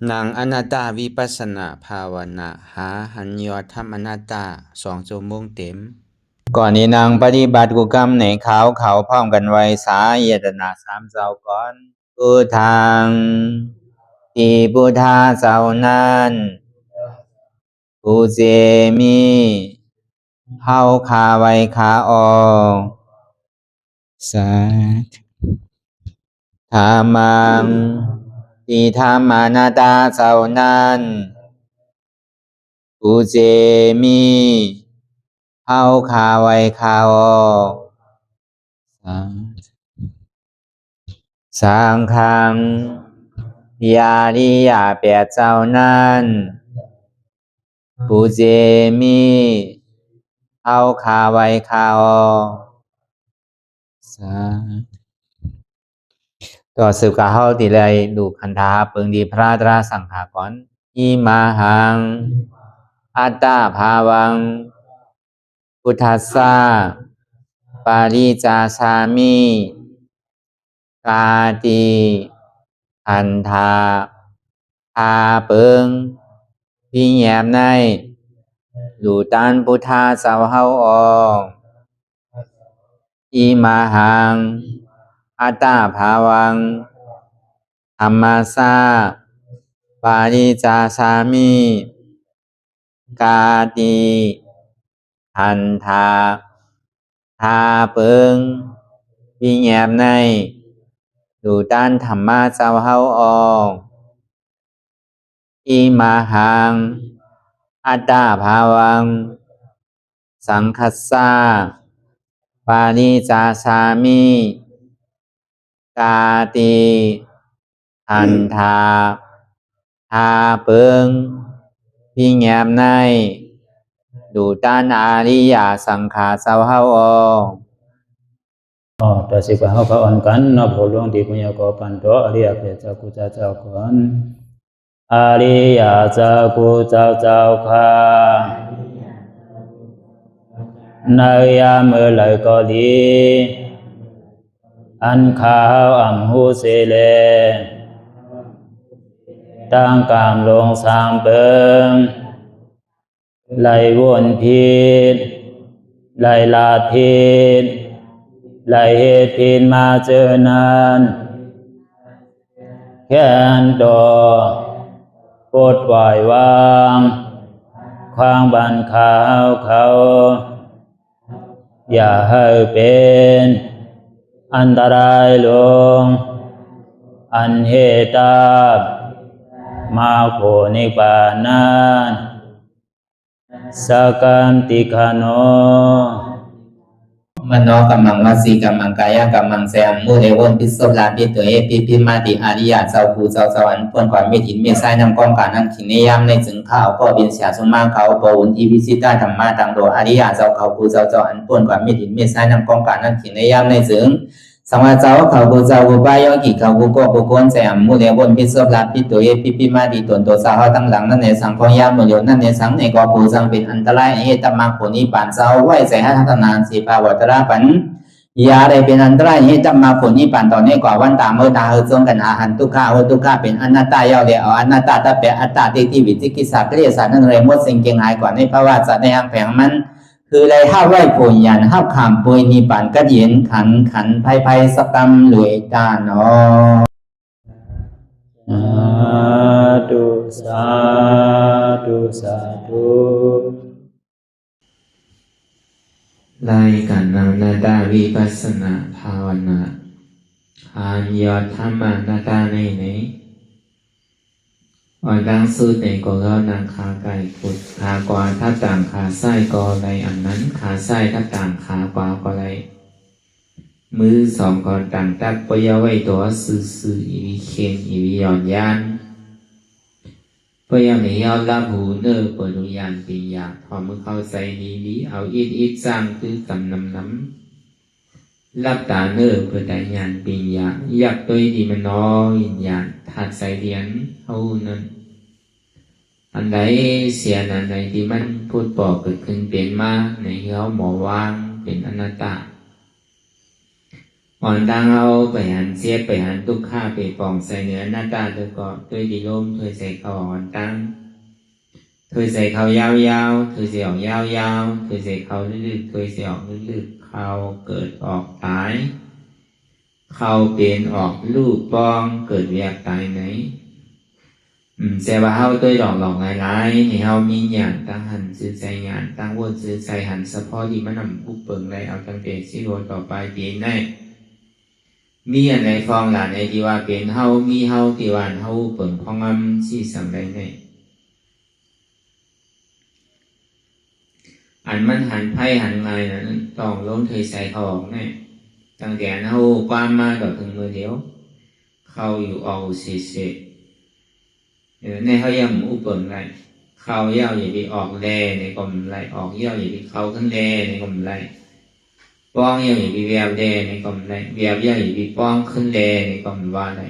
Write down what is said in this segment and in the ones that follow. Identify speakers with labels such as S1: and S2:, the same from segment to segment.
S1: นางอนัตตาวิปัสสนาภาวนาหาหันยอดธรรมอนัตตา2 ชั่วโมงเต็มก่อนนี้นางปฏิบัติกุกรรมในเขาพร้อมกันไว้สาเยตนา3 เจ้าก่อนพุทธังที่พุทธาเจ้านั้นผู้เจมีเฮาคาไว้คาออกสาธุธรรมังที่ธรรมานาตาเจ้านั้นผู้เจมีเฮาคาไว้คาออกสังฆังยาริยาแปดเจ้านั้นผู้เจมีเฮาคาไว้คาออกต่อสืบกาเฮาติเลยดูคันธาเปิงดีพระตราสังขากรอิมาหังอัตตาภาวังพุทธัสสะปาริจาสามิกาติอันธาพาเปิงพี่แยมในดูตันพุทธาสาวเฮาออกอิมาหังอัตตาภาวังธรรมัสสะปาริจาสามิกาติอันธาพาเปิงพี่แยมในดูตันธรรมะสาวเฮาออกอิมาหังอัตตาภาวังสังคัสสะปาริจาสามิกาติอันธาพาเปิงพี่แยมในดูตันอาริยสังขาสาวเฮาออก
S2: ต่อสิกว่าเฮาก็อ่อนกันเนาะผู้หลวงที่ปุญญาก็ปันโตอริยเจ้ากุเจ้าก่อนอริยเจ้ากุเจ้าค่ะในยามเมื่อไหร่ก็ดีอันข้าวอ่ำหูเสเลตั้งกามลงสามเปิงไหลวนพิษไหลลาพิษไหลเหตุพินมาเจอนานแค่นดอปดปล่อยวางความบันขาวเขาอย่าให้เป็นอันตรายลงอันเหตุตามาโผนิปานันสกันติคโน
S1: มโนกัมมังวสีกัมมังกายกัมมังแสมมุเรวนพิศลาปิตัวเอปิพิมาติอาริยะเจ้าภูเจ้าสวรรค์พ้นความไม่ถินไม่ใช่นำกองการนั้นขินนิยามในจึงข้าวก็บินเสียสมมาเขาปวุนทีวิสิตาธรรมะตังโดอาริยะเจ้าเขาภูเจ้าสวรรค์พ้นความไม่ถินไม่ใช่นำกองการนั้นขินนิยามในจึงสังวาเจ้าเขาภูเจ้าภูบายอกิเขาภูก็ภูโกนแสมมุเรวนพิศลาปิตัวเอปิพิมาติตนตัวสาวตั้งหลังนั่นในสังพยามมุโยนั่นในสังในก็ภูสังเป็นอันตรายเหตุมรรคผลนิพพานเจ้าไหวใส่ให้ทัศนานสีภาวตระปันยาได้เป็นอันตรายให้จำมาผลนิพพานตอนนี้กว่าวันตามเมื่อตาเฮจงกันอาหันทุกข้าทุกข้าเป็นอนัตตาเยาเดียวอนัตตาตาเปอัตตาที่วิจิกิสาเกลียสานั่นเลยมดสิ่งเก่งหายกว่าในภาวะสัตว์ในอังแผงมันคือเลยห้าไหวผลยันห้าขามปุยนิพพานก็เย็นขันภัยสกรรมหลวยตาเนาะ
S2: สาธุ
S1: รายการนางนาตาวิปัสสนาภาวนาหานยอดธรรมนาตาในอ่อนดังสุดในก็เล่านางขาไก่ขุดขากว่าถ้าต่างขาไส้ก็ไรอันนั้นขาไส้ถ้าต่างขากว่าก็ไรมือสองก่อนต่างตักปยาไว้ตัวซื่ออีวิเคนอีวิย่อนยานปยาไม่ยอมรับหูเนอเปิดดุยานปีอยากพอมือเข้าใส่นี้เอาอิดสร้างคือกำน้ำรับตาเนอเปิดแต่ยานปีอยากอยากตัวดีมันน้อยยานถัดใส่เหรียญเอานั้นอันใดเสียอันใดที่มันพูดบอกเกิดขึ้นเป็นมาในเขาหมอวางเป็นอนัตตา อ่อนตั้งเอาไปหันเสียไปหันทุกข้าไปปองใส่เนื้อหน้าตาตัวก่อตัวดีลมถอยใส่เขาอ่อนตั้งถอยใส่เขายาวๆถอยใส่ออกยาวๆถอยใส่เขาลึกๆถอยใส่ออกลึกๆเขาเกิดออกตายเขาเปลี่ยนออกลูกปองเกิดเวียกตายไหนแต่ว่าเฮาตัวหลอกหลายๆให้เฮามีอย่างตั้งหันซื้อใจงานตั้งวนซื้อใจหันเฉพาะที่มันนำผู้เปิงไรเอาตั้งแต่สิโรต่อไปเปลี่ยนได้มีอันไหนฟองหลานในที่ว่าเป็นเฮามีเฮาที่ว่าเฮาเปิงพองอำที่สังใดในอันมันหันไพ่หันไงนั้นต้องลงเทใส่เขาออกแน่ตั้งแต่เฮาความมาต่อถึงมือเดียวเขาอยู่ออกเสียในเขายังอุปเปิงไรเขาเย่าอย่าไปออกแลในกลมไรออกเย่าอย่าไปเขาขึ้นแลในกลมไรป้องยังอย่าไปแววแดในกลมไรแววยังอย่าไปป้องขึ้นแดในกลมว่าไร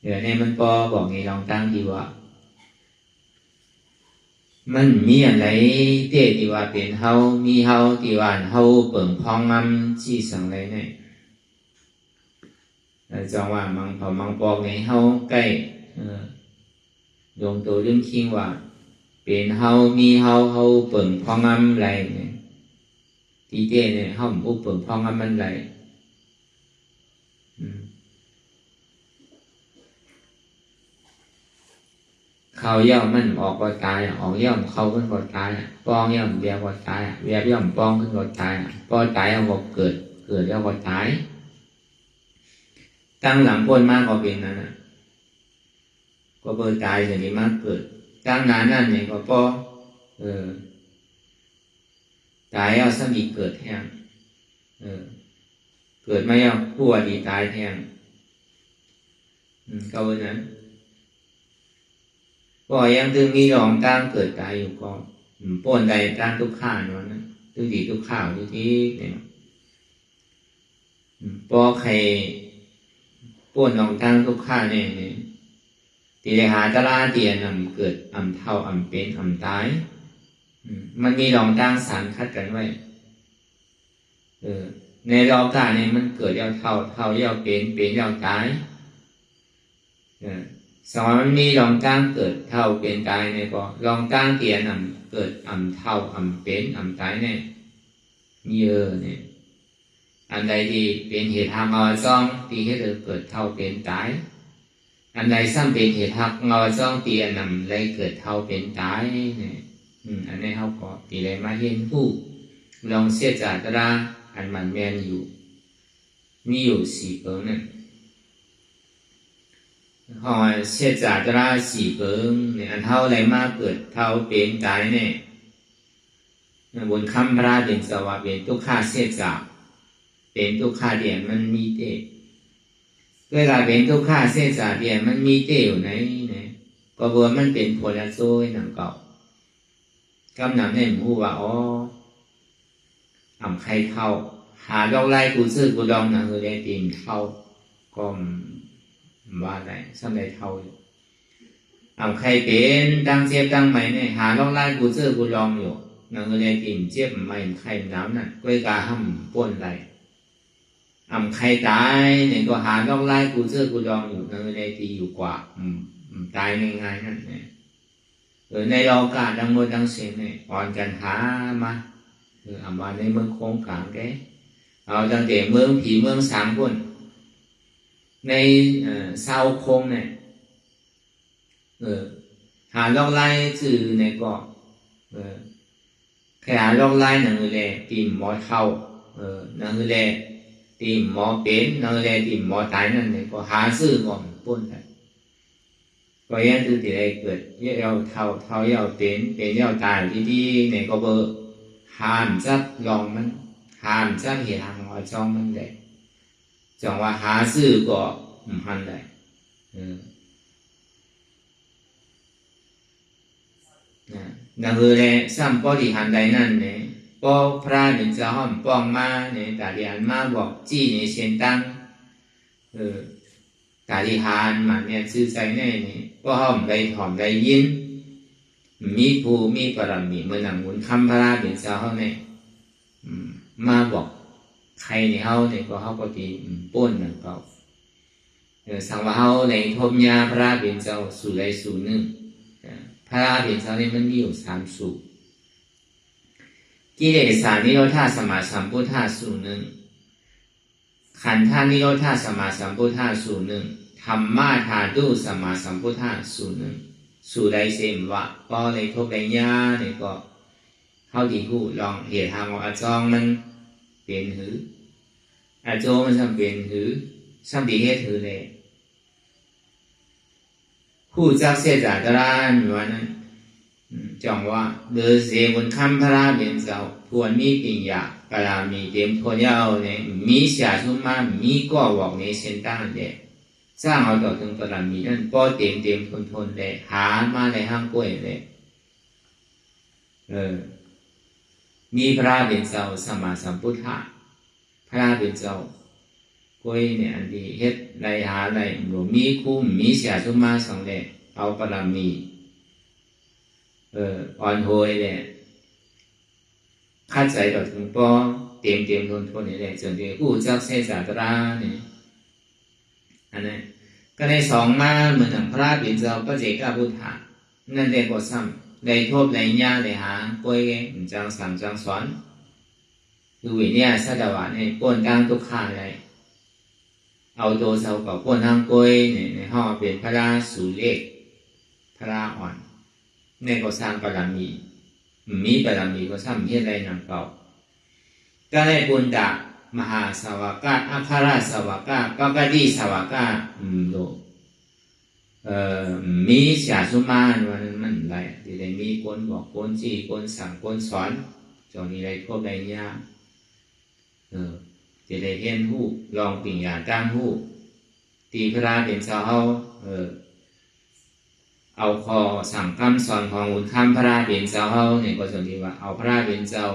S1: เดี๋ยวนี้มันปอบอกไงลองตั้งดีว่ามันมีอะไรเตที่ว่าเป็นเฮามีเฮาที่ว่าเฮาเปิ่งพองงำชี้สังไรเนี่ยจังว่ามังพอมังปอกในเฮาใกล้โยงตัวเรื่องคิงว่าเป็นเฮามีเฮาเฮาเปิ่งพองงำไรเนี่ยที่เตเนี่ยเฮาอุปเปิ่งพองงำมันไรเขาย่อมมันออกก็ตายออกย่อมเขาขึ้นก็ตายปองย่อมเบียก็ตายเบียย่อมปองขึ้นก็ตายปอตายเอาก็เกิดแล้วก็ตายตั้งหลังพ้นมากก็เป็นนั่นนะก็เบอร์ตายอย่างนี้มากเกิดตั้งนานนั่นเนี่ยก็ปอตายเอาสมีเกิดแทนเกิดไม่เอาผู้อดีตายแทนก็เป็นนั้นก็ยังถึงมีหลองตั้งเกิดตายอยู่ก็ป้นใดตั้งทุกข้านั่นนะทุกทีทุกข้าวทุกทีเนี่ยพอใครป้นหลองตั้งทุกข้าเนี่ยตีเลยหาตลาเตียนเกิดเท่าเป็นตายมันมีหลองตั้งสารคัดกันไว้ในรอบกาเนี่ยมันเกิดยาวเท่ายาวเป็นยาวตายสมัยมันมีลองตั้งเกิดเท่าเป็นตายเนี่ยก็ลองตั้งเตียนเกิดเท่าเป็นตายเนี่ยมีเนี่ยอันใดที่เป็นเหตุทางงอซ่องที่ให้เกิดเท่าเป็นตายอันใดซ้ำเป็นเหตุทางงอซ่องตีอันเลยเกิดเท่าเป็นตายเนี่ยอันนี้เขาก็ตีเลยมาเห็นผู้ลองเสียจากตราอันมันแมนอยู่มีอยู่4เปิงนั่นหอยเสียจากตรา4เปิงเนี่ยอันเท่าไรมากเกิดเท่าเป็นตายเนี่ยบนคำพระเป็นสวะเป็นทุกข้าเสียจากเป็นทุกข้าเดียนมันมีเตเวลาเป็นทุกข้าเสียจากเดียนมันมีเตอยู่ไหนเนี่ยก็บัวมันเป็นผลโซ่หนังเก่ากำนำเนี่ยหมูว่าอ๋อใครเท่าหาดอกไล่กูซื้อกูดองนะคือได้ตีนเท่าก็ว่าได้ซ้ำได้เท่าอยู่ใครเป็นตั้งเจ็บตั้งใหม่เนี่ยหาดอกไล่กูซื้อกูดองอยู่นะคือได้ตีนเจ็บใหม่ใครน้ำนั่นก็กาห้ำป้นไรใครตายเนี่ยก็หาดอกไล่กูซื้อกูดองอยู่นะคือได้ตีอยู่กว่าตายง่ายๆนั่นเนี่ยในโลกาดังโมดังเสียงเนี่ยอ่อนกันหามามาในเมืองโค้งกลางแกเอาตั้งแต่เมืองผีเมืองสามคนในเศร้าโค้งเนี่ยหาลอกไล่สื่อในเกาะแค่หาลอกไล่หนังเลยตีมหมอเท่าหนังเลยตีมหมอเป็นหนังเลยตีมหมอตายนั่นเนี่ยก็หาซื้อก่อนป้นไปก็ยังคือที่ได้เกิดเยาเท่ายาวเป็นยาวตายที่เนี่ยก็เบอร์หามจับลองมันหามจับเหตุทางว่าจ้องมันได้จังว่าหาซื้อก็หันได้นั่นคือแหละซ้ำปอที่หันได้นั่นเนี่ยปอพระหนึ่งจะห้อมป้องมาเนี่ยตาเรียนมาบอกจี้ในเชียนตั้งตาที่หานมาเนี่ยซื้อใส่แน่เนี่ยก็ห้อมได้หอมได้ยินมีภูมีปรมีเมื่อหนังหุ่นคำพระเป็นเจ้าเนี่ยมาบอก ใครในเฮาเนี่ยก็เฮาก็ตีป้นนั่นก็สังว่าเฮาในทบยาพระเป็นเจ้าสู่ใดสู่หนึ่งพระเป็นเจ้าเนี่ยมันมีอยู่3สู่กิเลสานิโรธาสมาสัมพุทธาสู่หนึ่งขันธานิโรธาสมาสัมพุทธาสู่หนึ่งธรรมาธาตุสมาสัมพุทธาสู่หนึ่งสู่ใดเสมวะก็ในทบใดยาเนี่ยก็เข้าที่ผู้ลองเหตุทางว่าอาจองมันเป็นหืออาโจมันทำเป็นหือซ้ำดีเหตุหือเลยผู้จักเสียจากตราหนูนั้นจองว่าเดือเสียบนคำพระเป็นเจ้าทวนมีปิญญากลามีเต็มทวนยาวเนี่ยมีเสียชุมามีก็บอกในเส้นตั้งเนี่ยสร้างเอาต่อถึงกลามีนั่นก็เต็มทนเลยหามาในห้างกล้วยเลยมีพระเป็นเจ้าสมมาสัมพุทธะพระเป็นเจ้ากล้วยเนี่ยอันดีเฮ็ดไรหาไรหลวงมีคุ้มมีเสียชุมาสองเลยเอากลามีอ่อนโหยเนี่ยคัดใจต่อถึงป้อเต็มทนนี่แหละจนที่ผู้จักเสสาตราเนี่ยอันนั้นก็ในสองมาเหมือนพระเป็นเจ้าก็เจก้าพุทธะนั่นเรียกว่าซ้ำได้ทบได้ยาได้หาป่วยจังสั่งจังสอนคือวิญญาณสัตวะเนี่ยป้นกลางทุกข้าเลยเอาตัวเสากับป้นทางป่วยเนี่ยในห้อเป็นพระราสูเล็กพระราอ่อนในก็สร้างบารมีมีบารมีก็สร้างเพียรใดนำเก่าก็ได้ปุณดามหาสาวกะอัครสาวกะก็กดีสาวกะโลมีเสียสุมาวันมันไรที่ได้มีคนบอกคนจี้คนสั่งคนสอนจงนี้ได้พบได้ยากจะได้เห็นหูลองปิ่งยาตั้งหูตีพระเป็นเจ้าเฮาเอาคอสั่งคำสอนของอุ่นคำพระเป็นเจ้าเฮาเนี่ยก็ส่วนที่ว่าเอาพระเป็นเจ้า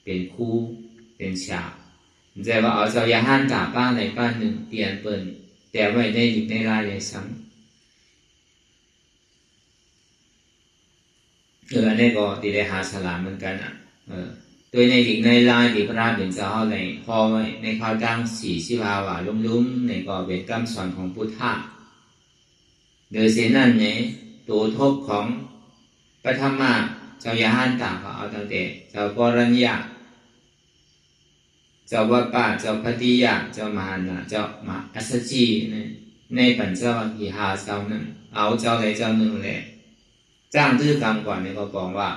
S1: เป็นครูเป็นฉากใจว่าเอาเจ้ายาห้านกาป้าในป้าหนึ่งเตียนเปิ่นแต่ไว้ในหยิบในรายในซ้ำอันนี้ก็ตีได้หาสลามเหมือนกันโดยในหยิบในรายที่พระเป็นเจ้าเฮาในพอไว้ในข้าวดัง40 ว่าลุ่มๆในก็เป็นคำสอนของพุทธะโดยเส้นนั้นเนี่ยตัวทบของปฐมะเจ้ายาห้านตาเขาเอาตั้งแต่เจ้ากรัญญาเจ้าวัปปะเจ้าพัติยะเจ้ามหานะเจ้ามหาอัสสจีในปัญจวัคคีย์5เจ้านั้นเอาเจ้าใดเจ้าหนึ่งเลยจ้างตื้อกรรมก่อนเนี่ยก็บอกว่า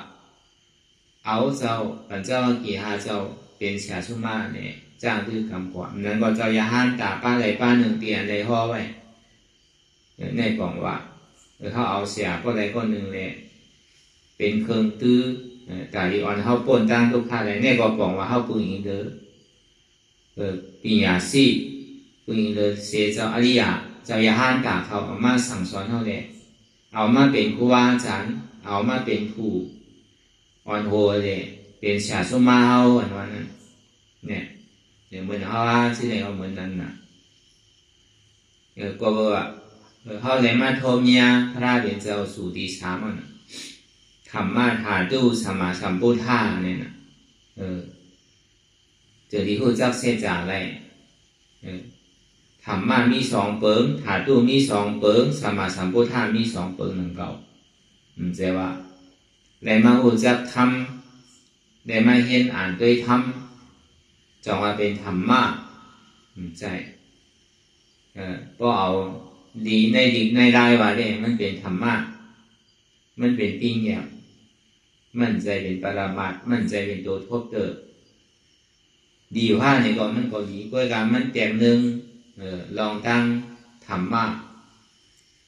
S1: เอาเจ้าปัญจวัคคีย์5เจ้าเป็นชาชุมาเนี่ยจ้างตื้อกรรมก่อนนั้นก็เจ้ายาห้านตาป้าใดป้าหนึ่งเตียนใดห่อไว้ในบอกว่าเขาเอาเสียก็ใดก็หนึ่งเลยเป็นเครื่องตื้อกาลิออนเขาป่นตั้งทุกท่าเลยในก็บอกว่าเขาปืนอินเดอปิญญาสีปืนอินเดอเสียเจ้าอริยะเจ้ายาห้านตาเขาเอามาสั่งสอนเขาเลยเอามาเป็นครูบาอาจารย์เอามาเป็นผู้อ่อนโหยเลยเป็นชาสุมาเขาอันนั้นเนี่ยเหมือนเขาที่ไหนเขาเหมือนนั้นนะก็ว่าเขาเลยมาโทมยาพระเป็นเจ้าสู่ที่3นะธรรมะธาตุสมาสัมพุทธะเนี่ยนะเจอที่ผู้จักเสียจากอะไรธรรมะมี2 เปิงธาตุมี2 เปิงสมาสัมพุทธะมี2 เปิงนั่นเก่าใจว่าได้มาผู้จักทำได้มาเห็นอ่านด้วยธรรมจงว่าเป็นธรรมะใจก็เอาดีในรายว่าเนี่ยมันเป็นธรรมะมันเป็นปิญญามันใจเป็นปรามัตถ์มันใจเป็นตัวทบเติบดีว่าเนี่ยก็มันก็ดีกว่าการมันแตกหนึ่งลองตั้งธรรมะ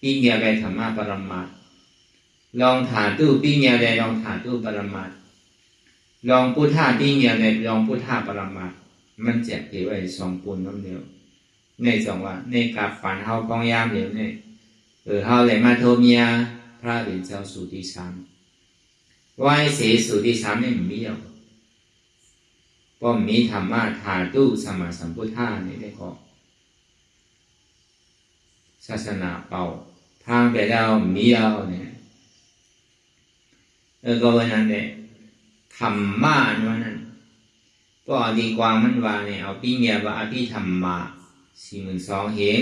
S1: ปิญญาไปธรรมะปรามัตถ์ลองฐานตู้ปิญญาได้ลองฐานตู้ปรามัตถ์ลองพุทธะปิญญาได้ลองพุทธะปรามัตถ์มันแจกเก็บไว้2 ปูนน้ำเดียวในจังว่าในกับฝันเฮาปองยามเดี๋ยวนี้เฮาเลยมาโทมียพระเป็นเจ้าสู่ที่3ว่าให้เสียสู่ที่3ไม่มีหรอกป้อมมีธรรมะธาตุสมาสัมพุทธะนี่ได้ก็ศาสนาเป่าทางไปแล้วมีเอาเนี่ยก็วันนั้นเนี่ยธรรมะนั้น ก็ดีกว่ามันว่าเนี่ยเอาปีเงียว่าอภิธรรมมา42,000เหง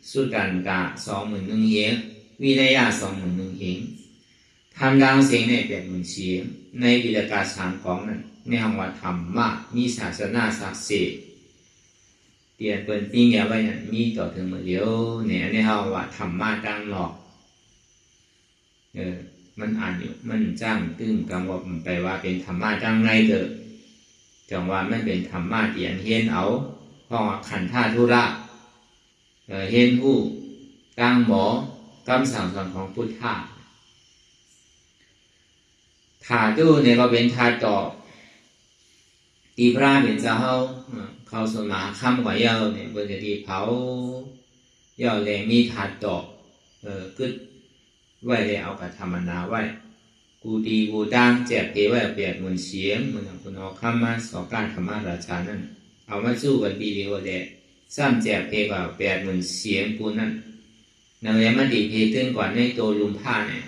S1: สุตันกะ21,000เหงวินัย21,000เหงทำดังเสียงใน80,000เสียงในวิรากาสามของนั้นในห้องว่าธรรมะมีศาสนาศักดิ์สิทธิ์เตียนเปิ้นปีเงียไว้นั้นมีต่อถึงมื้อเดียวเนี่ยในห้องว่าธรรมะตั้งหลอกมันอ่านอยู่มันจ้างตึ้งกำว่าไปว่าเป็นธรรมะจังไรเถอะจังว่ามันเป็นธรรมะที่อันเฮียนเอาเพราะว่าขันธ์ธาตุธุระเฮียนผู้ตั้งหมอกำสั่งสอนของพุทธะถาตู้เนี่ยก็เป็นธาตุต่อตีพระเป็นเจ้าเขาสมาคำกว่าเยาเนี่ยบนจะดีเผาเยาเลยมีธาตุต่อกึดไว้เลยเอากับธรรมนาไว้กูดีกูดังแจกเทไว้เปียกเหมือนเสียงเหมือนคุณเอาคำมาสอการธรรมราชานั่นเอามาสู้กันดีเดียวเลยซ้ำแจกเทว่าเปียกเหมือนเสียงกูนั่นนั่นเลยมันดีเพตึงกว่าในตัวลุมผ้าเนี่ย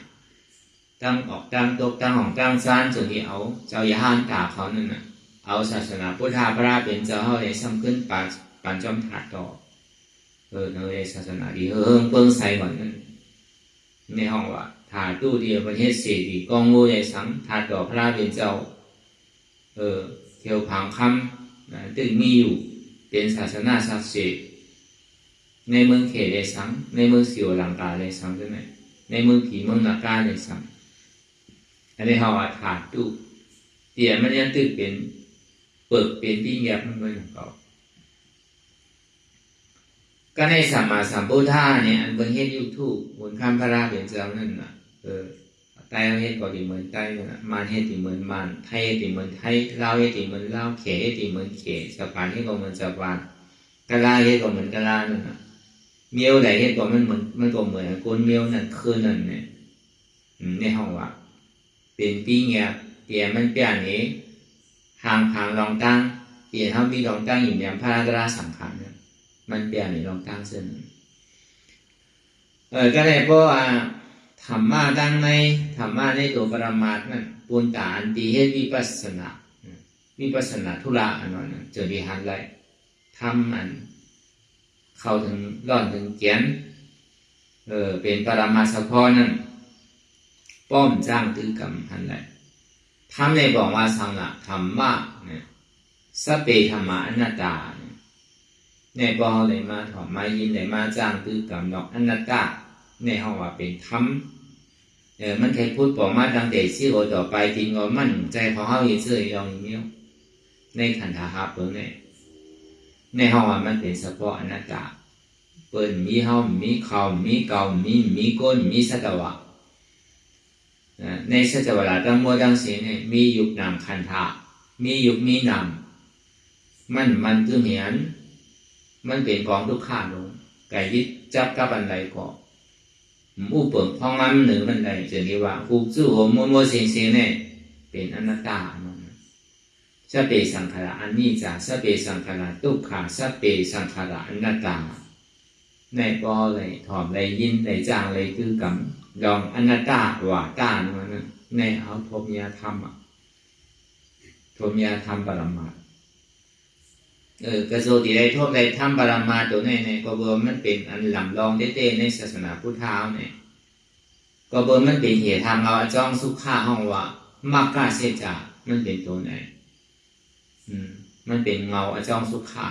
S1: ตั้งออกตั้งตกตั้งของตั้งซานส่วนที่เอาเจ้าย่าห้านตาเขานั่นน่ะเอาศาสนาพุทธาพระเป็นเจ้าเขาเลยซ้ำขึ้นปันจอมถาดต่อนั่นเลยศาสนาดีเพิ่งใส่ก่อนนั่นในห้องว่าถาตู้เดียวประเทศเสรีกองงูใหญ่สังถาต่อพระเป็นเจ้าเที่ยวผังคำตึงมีอยู่เป็นศาสนาศักดิ์สิทธิ์ในเมืองเขตเลยสังในเมืองสิวลังกาเลยสังใช่ไหมในเมืองผีเมืองนากาเลยสังอันนี้เขาว่าถาตู้เตียมันยังตึกเป็นเปิดเป็นที่แยบมันเหมือนเขาก็ในสัมมาสัมพุทธะเนี่ยอันบนเฮ็ดยุทุบนข้ามพระราเป็นเจ้านั่นน่ะไต้เฮ็ดก็ดีเหมือนไต้น่ะมารเฮ็ดดีเหมือนมารไทยเฮ็ดดีเหมือนไทยลาวเฮ็ดดีเหมือนลาวเขเฮ็ดดีเหมือนเขสปานเฮ็ดก็เหมือนสปานกะลาเฮ็ดก็เหมือนกะลานั่นน่ะเมียวใดเฮ็ดก็มันเหมือนมันก็เหมือนคนเมียวนั่นคือนั่นเนี่ยในห้องว่าเป็นปีเงียเตียมันเปียนี้ห่างรองตั้งเตียเฮามีรองตั้งอยู่ในพระราชสังขารเนี่ยมันเปลี่ยนในรองตั้งเส้นก็เลยเพราะว่าธรรมะดังในธรรมะในตัวปรมาทนั่นปูนตาอันตีเฮ็ดวิปัสสนาธุระอันนั้นเจอดีหันไรทำอันเข้าถึงร่อนถึงเกียนเป็นปรมาสะพอนั่นป้อมจ้างตื้อกรรมหันไรทำในบอกว่าสังละธรรมะเนี่ยสเปธรรมะอนัตตาในปอเลยมาถอดมายินเลยมาจ้างตื้อกรรมดอกอนัตตาในห้องว่าเป็นธรรมมันเคยพูดบอกมาตั้งแต่ที่โอต่อไปจริงว่ามันใจของเขาอยู่เสื่ออย่างนี้ในขันธาเปิดในห้องว่ามันเป็นเฉพาะอนัตตาเปิดมีเฮามีเขามีเก่ามีก้นมีสัตวะในสัจวะตั้งมัวตั้งเสียเนี่ยมียุคนามขันธามียุคมีนามมันคือเหียนมันเป็นของทุกข้าลงไก่ยึดจับกับอันใดก็ผู้เปิดห้องมันหรือมันใดจะเรียกว่าผู้สู้หัวมัวเสียงเนี่ยเป็นอนัตตาสเปสังขารอันนี้จะสเปสังขารทุกขาสเปสังขารอนัตตาในปอเลยถอมเลยยินเลยจางเลยคือกำลองอนัตตาว่าตานั้นในเอาทมยาธรรมทมยาธรรมปรมากระโสติได้ทบได้ทำปรมาตัวในก็เบอร์มันเป็นอันหลำลองเต้ในศาสนาพุทธาวเนี่ยก็เบอร์มันเป็นเหตุทำเราจ้องสุขข้าห้องว่ามากกาเสจามันเป็นตัวไหนมันเป็นเงาจ้องสุขข้า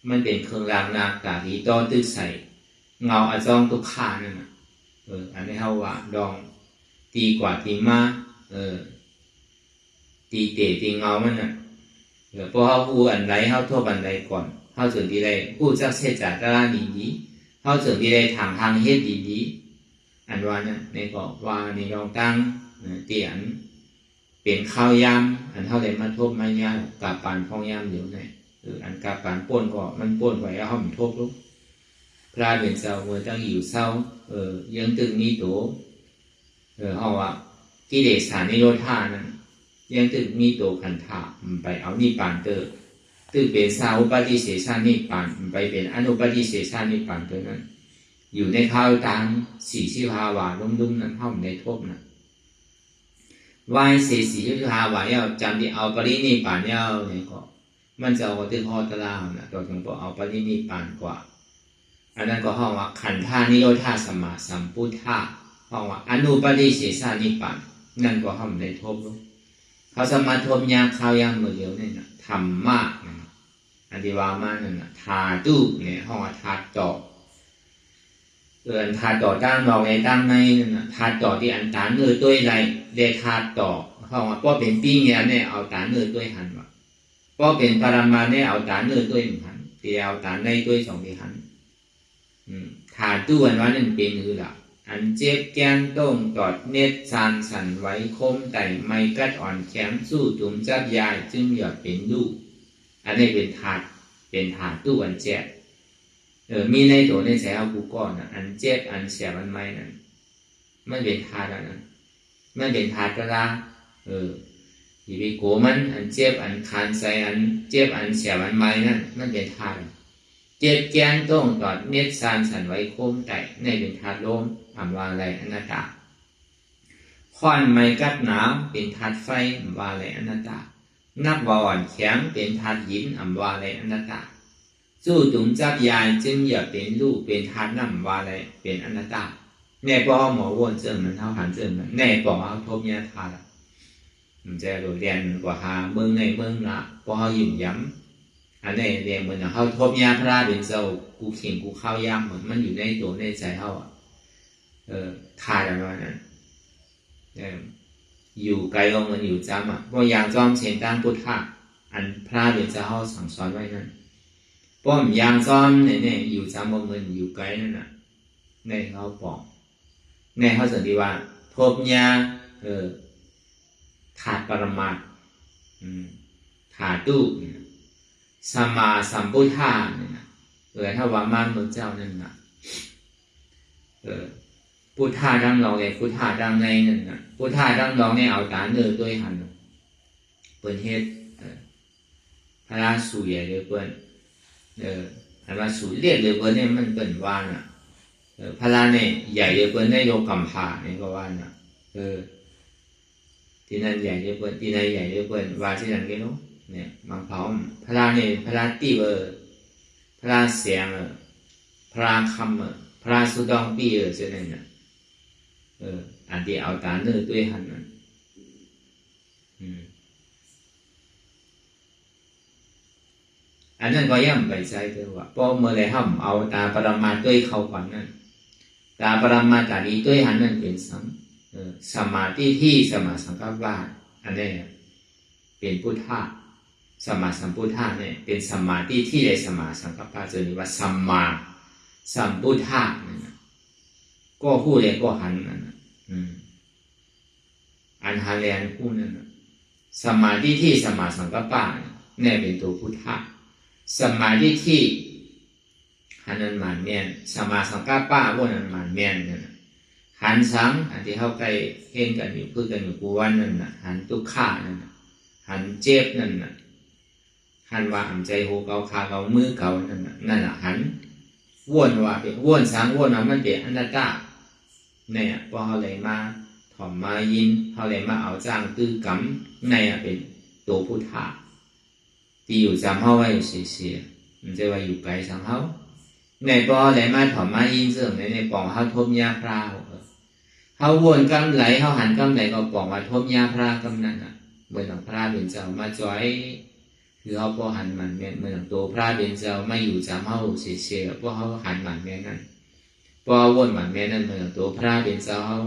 S1: มันเป็นเครื่องรางนากาที่ต้อตื้อใส่เงาจ้องทุกข้านั่นน่ะอันนี้เขาว่าดองตีกว่าตีมาตีเตะตีเงามันน่ะเพราะเขาพูดอันใดเขาทั่วอันใดก่อนเขาถึงที่ได้พูดจักเสจจากร้านดีเขาถึงที่ได้ทางเฮ็ดดีอันว่านั่นในก็ว่าในรองตั้งเตียนเป็นข้าวยำอันเท่าใดมาทบมายากับปานพองยำเดี๋ยวนี้อันกับปานป้นก็มันป้นไว้แล้วเขามันทบลุกพระเป็นเจ้าเมื่อตั้งอยู่เศร้ายังตึงนี้โตเขาว่ากิเลสานิโรธานั้นยังตึกมีโตขันธะไปเอานิพพานตึกเป็นสาอุปาทิเสสานิพพานไปเป็นอนุปาทิเสสานิพพานตัวนั้นอยู่ในข้าวตัง40 ภาวะลุ่มๆนั้นเท่าในทบนะ歪写死就是他话要讲的奥巴利尼版要那个，มันจะเอาที่ฮอตลาวนะตัวถึงบอกเอาปรินิพพานกว่าอันนั้นก็ห้องว่าขันธ์ท่านิโรธาสมาสัมพุทธะห้องว่าอนุปริเสสนิพพานนั่นก็ห้องได้ทบรู้เขาสมาทบยาข้าวยางมือเดียวนี่นะธรรมะนะอันที่ว่ามานั่นนะธาตุเนี่ยห้องว่าธาตุต่อธาตุต่อตั้งเราในตั้งในนั่นนะธาตุต่อที่อันตาเนื้อด้วยไรเดธาตุต่อห้องว่าป้อเป็นปีเงี้ยเนี่ยเอาตาเนื้อด้วยหันว่าป้อเป็นปรมาเนี่ยเอาตาเนื้อด้วยหันเดียวตาในด้วยสองที่หันธาตุอันว่านั่นเป็นคือละอันเจ็บแก้นต้งตอดเน็ตซานสันไว้คมไต่ไม่กัดอ่อนแข็งสู้จุ่มจับยายจึงหยอดเป็นลูกอันนี้เป็นธาตุอันเจ็บมีในตัวในแสเอากูก่อนอันเจ็บอันเสียมันไม่นั่นไม่เป็นธาตุนั้นไม่เป็นธาตุก็ละที่ไปโกมันอันเจ็บอันคันใส่อันเจ็บอันเสียมันไม่นั่นมันเป็นธาตุเจ็บแก้นต้งตอดเน็ตซานสันไว้คมไต่ในเป็นธาตุลมอันว่าอะไรอนัตตาควันไม่กัดหนาวเป็นธาตุไฟอันว่าอะไรอนัตตานักบอลแข็งเป็นธาตุหินอันว่าอะไรอนัตตาสู้จุ่มจับยายจึงอย่าเป็นลูกเป็นธาตุน้ำว่าอะไรเป็นอนัตตาแน่ปอหมอวนเจอมันเท่าหันเจอมันแน่ปอเอาทบยาธาตุมันจะโดดเรียนกว่าหาเมืองในเมืองละปอหยุ่มย้ำอันนี้เรียนเหมือนเขาทบยาพระเป็นเจ้ากูเข่งกูเข้ายากเหมือนมันอยู่ในตัวในใจเขาธาตุอะไรนั้นอยู่ไกลลงมันอยู่จำเพราะอย่างจอมเชนตั้งพุทธะอันพระเป็นเจ้าเขาสั่งสอนไว้นั้นเพราะอย่างจอมเนี่ยอยู่จำมันอยู่ไกลนั่นน่ะในเขาบอกในเขาสันติว่าทบยาธาตุปรมาธาตุสัมมาสัมพุทธะเนี่ยถ้าว่ามันพระเจ้านั่นน่ะพุทธะดังเราเลยพุทธะดังในนั่นน่ะพุทธะดังเราเนี่ยเอาตาเนื้อด้วยหันเปิดเฮ็ดพระราสูใหญ่เลยเปิ้นพระราสูเรียกเลยเปิ้นเนี่ยมันเปิ้นว่าน่ะพระราเนี่ยใหญ่เลยเปิ้นได้โยกัมภาเนี่ยก็ว่าน่ะที่นั่นใหญ่เลยเปิ้นที่ไหนใหญ่เลยเปิ้นว่าที่นั่นก็รู้เนี่ยบางเขาพระราเนี่ยพระราตีพระราเสียงพระราคำพระราสุดองปีเช่นนั้นน่ะอันที่เอาตาเนื้อด้วยหันนั้นอันนั้นก็ย่ำไปใช้เถอะว่าพอเมื่อไรห้ามเอาตาปรมาด้วยเข้าก่อนนั้นตาปรมาตาดีด้วยหันนั้นเป็นสมาธิที่สมาสังกัปปะอันนี้เป็นพุทธะสมาสัมพุทธะเนี่ยเป็นสมาธิที่ได้สมาสังกัปปะจะเรียกว่าสัมมาสัมพุทธะนั่นนะก็พูดเลยก็หันนั่นนะอันหันแลนพูดนั่นนะสมาธิที่สมาสังกัปปะเนี่ยเป็นตัวพุทธะสมาธิที่หันนั้นหมานเมียนสมาสังกัปปะพวกนั้นหมานเมียนนั่นนะหันสังอันที่เข้าใกล้เห็นกันอยู่พูดกันอยู่กูวันนั่นนะหันทุกข้านั่นนะหันเจ็บนั่นนะหันว่าหันใจโหเกาขาเกามือเกานั่นน่ะหันวนว่าเป็นวนสังวนว่ามันเป็นอนัตตาเนี่ยพอเขาเลยมาถ่อมมายินเขาเลยมาเอาจ้างตื้อกำเนี่ยเป็นตัวพุทธะที่อยู่จำเขาไว้เสียมันจะว่าอยู่ไกลสังเขาในพอเลยมาถ่อมมายินเสื่อมในปองเขาทบยาพระเขาวนกำไหลเขาหันกำไหลก็ปองว่าทบยาพระกำนั้นอ่ะเมื่อหลังพระเป็นเจ้ามาจ่อยคือเขาพอหันมันเมียนเมื่อหลังตัวพระเป็นเจ้าไม่อยู่จำเขาเสียเพราะเขาหันมันเมียนนั่นพอวนมันเมียนนั่นเมื่อหลังตัวพระเป็นเจ้าเขา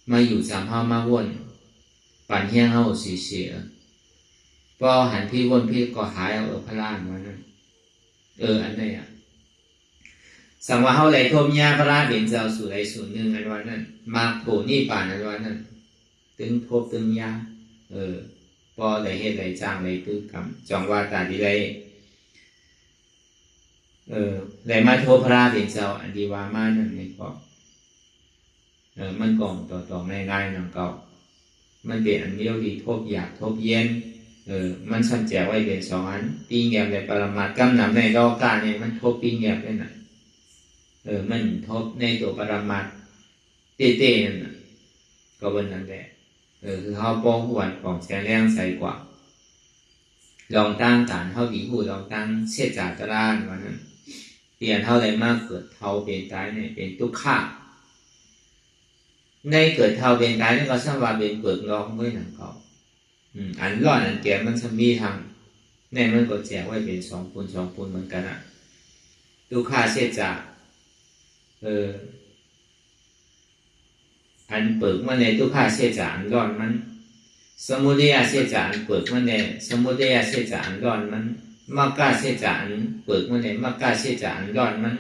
S1: ไม่อยู่จำเขามาวนปั่นเฮี้ยงเขาเสียพอหันพี่วนพี่ก็หายเอาพระล้านมานั่นอันนี้อ่ะสังว่าเขาเลยทมยาพระราเป็นเจ้าสู่ใดสู่หนึ่งอันวันนั้นมาโผนี่ป่านอันวันนั้นตึงทบตึงยาพอได้เฮ็ดได้จ้างได้ตื้อกำจองว่าตาดีได้ได้มาโทพระเป็นเจ้าอันดีว่ามานั่นนี่ก็มันกล่องต่อง่ายๆนั่นก็มันเป็นอันเดียวที่ทบอยากทบเย็นมันสั่นแจกไว้เป็นสองอันปีเงียบในปรมาตกำนำในดอกกาเนี่ยมันทบปีเงียบได้น่ะมันทบในตัวปรมาตเต้ๆนั่นน่ะก็บนนั้นแหละ คือเขาป้องหวนของแฉแรงใส่กว่าลองตั้งฐานเขาดีหูลองตั้งเสียจากตะล่างวันนั้นเปลี่ยนเท่าไรมากเกิดเท่าเป็นตายเนี่ยเป็นทุกข์ ในเกิดเท่าเป็นตายนี่ก็สว่าเป็นเปิดร้องไว้หนังเขาอันร้อนอันแก่มันจะมีทางในมันก็แจกไว้เป็น2 ปูน 2 ปูนเหมือนกันทุกข์เสียจากอันเปิดมันในทุกข์เสียจากอันร้อนมันสมุทัยเสียจากอันเปิดมันในสมุทัยเสียจากอันร้อนมันมรรคเสียจากอันเปิดมันในมรรคเสียจากอันร้อนมัน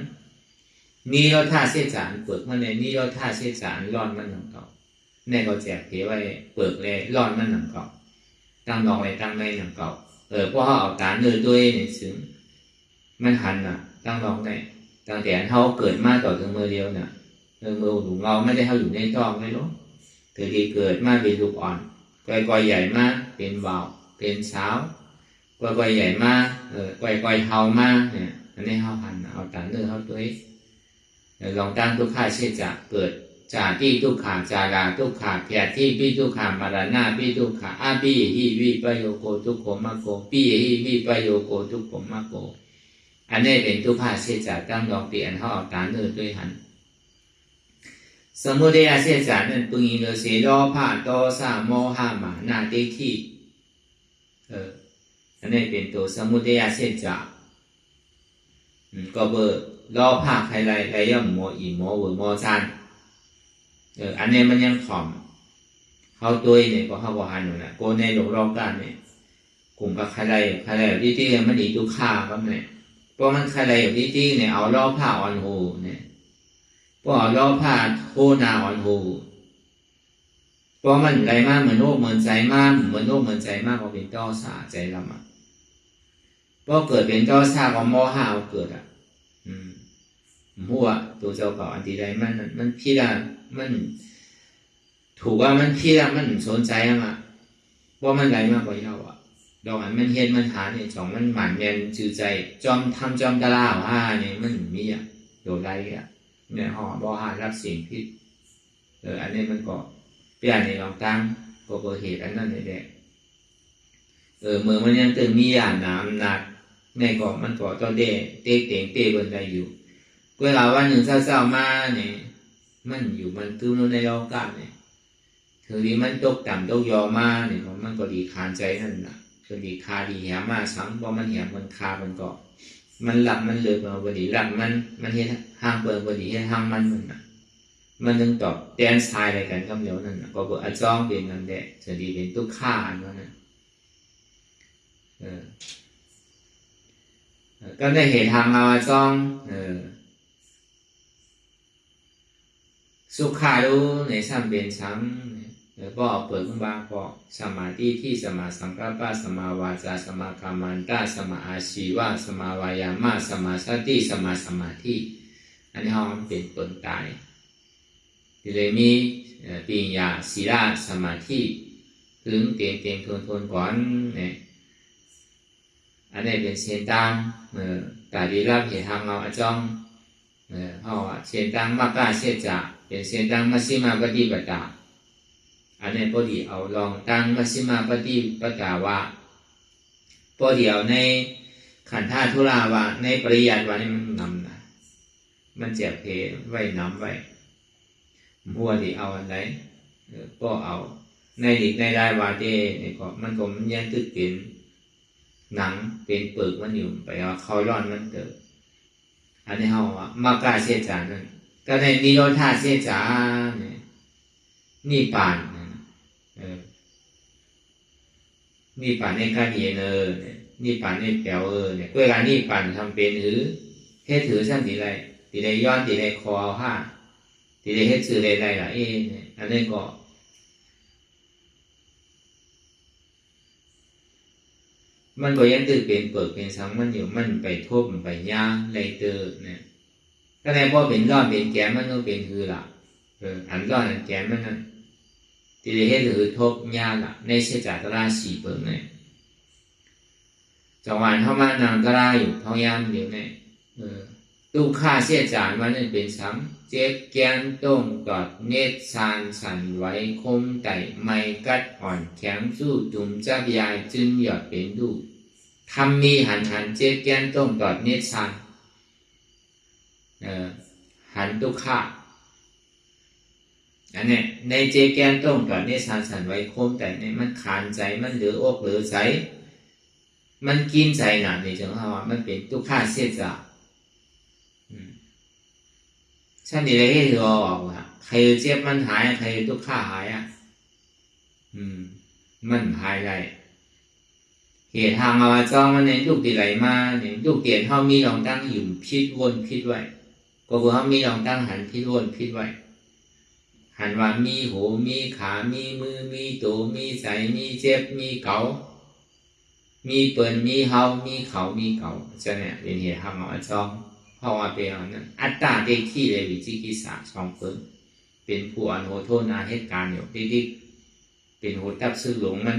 S1: นิโรธาเสียจากอันเปิดมันในนิโรธาเสียจากอันร้อนมันหนังเขาในก็แจกเผยไว้เปิดเลยร้อนมันหนังเขาตั้งลองไว้ตั้งในหนังเขาเพราะเขาเอาตาเนื้อด้วยในซึ่งมันหันตั้งลองในตั้งแต่เขาเกิดมาต่อถึงมือเดียวมือหลุมเราไม่ได้เขาอยู่ในท้องไม่รู้ถือที่เกิดมาเป็นลูกอ่อนก้อยใหญ่มากเป็นเบาเป็นสาวก้อยใหญ่มากก้อยเฮามากเนี่ยอันนี้เขาหันเอาตาเนื้อเขาด้วยลองตั้งทุกข้าเช่นจะเกิดจากที่ทุกขาจาราทุกขาแก่ที่ปีทุกขามารานาปีทุกขาอาปีหิวิปโยโกทุกโขมะโกปีหิวิปโยโกทุกโขมะโกอันนี้เป็นทุกข้าเช่นจะตั้งลองเปลี่ยนเขาเอาตาเนื้อด้วยหันสมุทัยเสียจากนั้นปุญิโนเสโลภะโทสะโมหะมานะทิฏฐิอันนี้เป็นตัวสมุทัยเสียจากก็เบอร์โลภะใครไรย่อมโมอีโมเวอร์โมซันอันนี้มันยังถ่อมเขาตัวเนี่ยก็เขาบอกหันอยู่นะโกในหลงรอบกันเนี่ยกลุ่มกับใครที่มันอีทุกข้าก็เนี่ยเพราะมันใครที่เนี่ยเอาโลภะอ่อนหูเนี่ยเพราะเอาโลภะโทนาอ่อนหูเพราะมันไรมากเหมือนโลกเหมือนใจมากเหมือนโลกเหมือนใจมากก็เป็นเจ้าสาใจลำเพราะเกิดเป็นเจ้าสาก็โมหะเอาเกิดหัวตัวเจ้าเก่าอันที่ใดมันพี่ละมันถูกว่ามันพี่ละมันสนใจเพราะมันไรมากกว่าเย้าดอกอันมันเห็นมันหาเนี่ย2มันหมันเมียนจือใจจอมทำจอมตะลาเนี่ยมันมีโดดไรเนี่ยห่อบ่หารับสิ่งผิดอันนี้มันก็เปลี่ยนในลองตั้งก็เกิดเหตุอันนั้นแหละเมื่อมันยังตื่นมีอย่างน้ำหนักในก็มันก็ต้องเตะบนได้อยู่เวลาวันหนึ่งเศร้าๆมาเนี่ยมันอยู่มันตื้มในโลกาเนี่ยถือดีมันตกต่ำตกยอมาเนี่ยมันก็ดีคานใจนั่นคือดีคาดีแหมมาซ้ำเพราะมันแหมมันคามันก็มันหลับมันเลือกมาบดีหลับมันเห็นห้างเปิดบดีเห็นห้างมันนึงตอบแดนทรายอะไรกันคำเดียวนั่นก็เบอร์อาจ้องเป็นนั่นแหละจะดีเป็นทุกข้าอันนั้นก็ได้เห็นทางเราจ้องสุขารู้ในซ้ำเป็นซ้ำก็เปิดขึ้นบ้างก็สมาธิที่สมาสังกัปปะสมาวาจาสมากัมมันตะสมาอาชีวะสมาวายามะสมาสติสมาสมาธิอันนี้เขาเป็นต้นตายที่เลยมีปัญญาศีลสมาธิถึงเตียงทนก่อนเนี่ยอันนี้เป็นเส้นทางแต่ดีรับเห็นทางเราจ้องเพราะว่าเส้นทางมากกว่าเสียจากเป็นเส้นทางมัชฌิมาปฏิปทาอันนี้พอดีเอาลองตั้งมัชฌิมาปฏิปทาว่าพอดีเอาในขันธาธุราว่าในปริยัติว่านี่มันนำมันเจ็บเพไว้นำไว้หัวดีเอาอันไหนก็เอาในดิกในได้ว่าเด้นี่ก็มันยังตึกเป็นหนังเป็นเปลือกมันอยู่ไปเอาเขาร้อนมันเกิดอันนี้เขามากาเสียจานั่นก็ในนิโรธาเสียจาเนี่ยนี่ป่านนี่ป่านในการเย็นนี่ป่านในแปลวเนี่ยเวลานี่ป่านทำเป็นหรือเฮ็ดถือสั้นตีไรย้อนตีไรคอผ้าตีไรเฮ็ดสื่อไรล่ะเนี่ยอันนี้ก็มันก็ยังตื่นเป็นเปิดเป็นสังมันอยู่มันไปทบไปย่างไรเตอเนี่ยก็ในพอเป็นร้อนเป็นแก้มันก็เป็นคือละอันร้อนอันแก้มันนั่นที่ได้เห็นคือทบย่างละในเสจากราศีเปิดเนี่ยจังหวะเข้ามานางกราอยู่ท้องย่างเดียวเนี่ย ทุกข้าเสียจานมันเป็นสังเจ็บแกนต้งกอดเนตรสานสั่นไหวคมไต่ไม่กัดอ่อนแข็งสู้จุ่มจับยายจึงหยอดเป็นดูทำมีหันเจ็บแกนต้งกอดเนตรสานหันทุกข้าอันนี้ในเจแกนต้งกอดเนตรสานสั่นไหวคมไต่เนี่ยมันขานใจมันเหลืออกเหลือใจมันกินใจหนาในจังหวะมันเป็นทุกข้าเสียจานฉันดีเลยให้ดูออกว่าใครเจ็บมันหายใครทุกข์หายมันหายได้เหตุทางเอาจ้องมันในลูกดีไหลมาเนี่ยลูกเตียนเขามีลองตั้งอยู่พิษวนพิษไว้ก็คือเขามีลองตั้งหันพิษวนพิษไว้หันว่ามีหูมีขามีมือมีตัวมีใจมีเจ็บมีเกามีเปิ่นมีเฮามีเขามีเกาจะเนี่ยเป็นเหตุทางเอาจ้องเพราะว่าเป็นนั้นอัตตาเด็กที่เลยวิจิกิสาสองเพิ่งเป็นผู้อนุโทษนาเหตุการณ์อยู่ที่เป็นหัวตับซื้อหลงมัน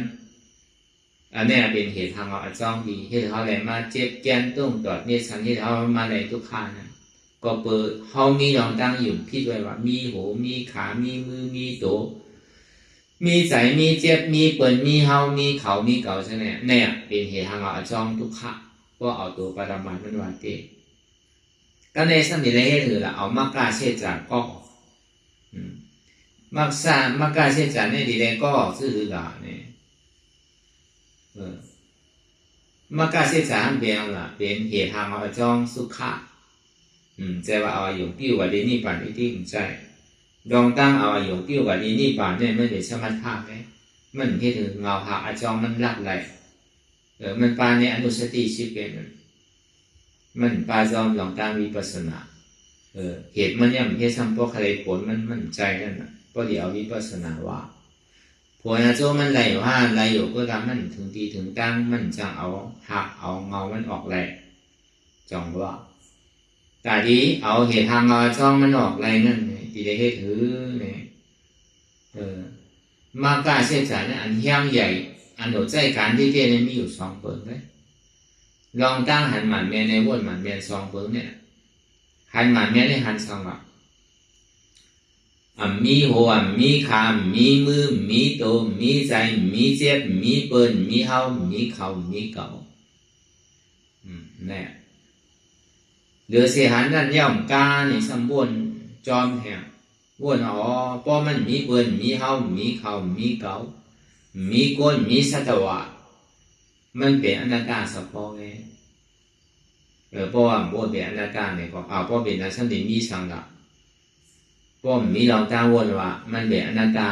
S1: อันนี้เป็นเหตุทางเราจ้องดีเหตุเขาอะไรมาเจ็บแกนต้งตอดเนี่ยสันที่เขามาอะไรทุกข้านะก็เปิดเขามีลองตั้งอยู่พิดไว้ว่ามีหูมีขามีมือมีตัวมีใจมีเจ็บมีเปิ่นมีเฮามีเขามีเก่าใช่ไหมเนี่ยเป็นเหตุทางเราจ้องทุกข้าก็เอาตัวปรมามันว่าเตก็ในสมัยแรกคือเราเอามากาเชจากก็มากาเชจากเนี่ยดีเลยก็ซื่อหล่ะเนี่ยมากาเชจากเบียงล่ะเป็นเหตุทางเอาจ้องสุขะใจว่าเอาอยู่ปิ้วกับดีนี่ป่านที่ใจดองตั้งเอาอยู่ปิ้วกับดีนี่ป่านเนี่ยไม่ได้สมถะไหมมันที่ถึงเงาหาอาจ้องมันรักไหลมันปานในอนุสติชิเป็นมันปาจอมหลงตามวิปัสสนาเหตุมันยังเหตุสัมปะคะเลผลมันใจนั่นน่ะก็เดี๋ยววิปัสสนาว่าผลนะโจมันไหลว่าไหลอยู่ก็ตามมันถึงทีถึงตั้งมันจะเอาหักเอาเงามันออกไหลจองว่าแต่ดีเอาเหตุทางเงาจ้องมันออกไหลนั่นที่ได้เหตุถือเนี่ยมากาเสียจานอันเฮี้ยงใหญ่อันหัวใจการที่เกี่ยมีอยู่สองเปิดเลยลองตั้งหันหมันเมียในวนหมันเมียสองเปิงเนี่ยหันหมันเมียในหันสองอ่ะมีหัวมีขามีมือมีตัวมีใจมีเจ็บมีเปิ่นมีเฮามีเขามีเก่าเนี่ยเหลือเสียหันนั่นย่อมกาในสมบูรณ์จอมแห่งวนเพราะมันมีเปิ่นมีเฮามีเขามีเก่ามีก้นมีสัตวะมันเป็นอนัตตาสัพพะไงเพราะว่าโมเป็นอนัตตาเนี่ยก็เพราะเป็นนักสันติมีสังละเพราะมีลองตั้งวนว่ามันเป็นอนัตตา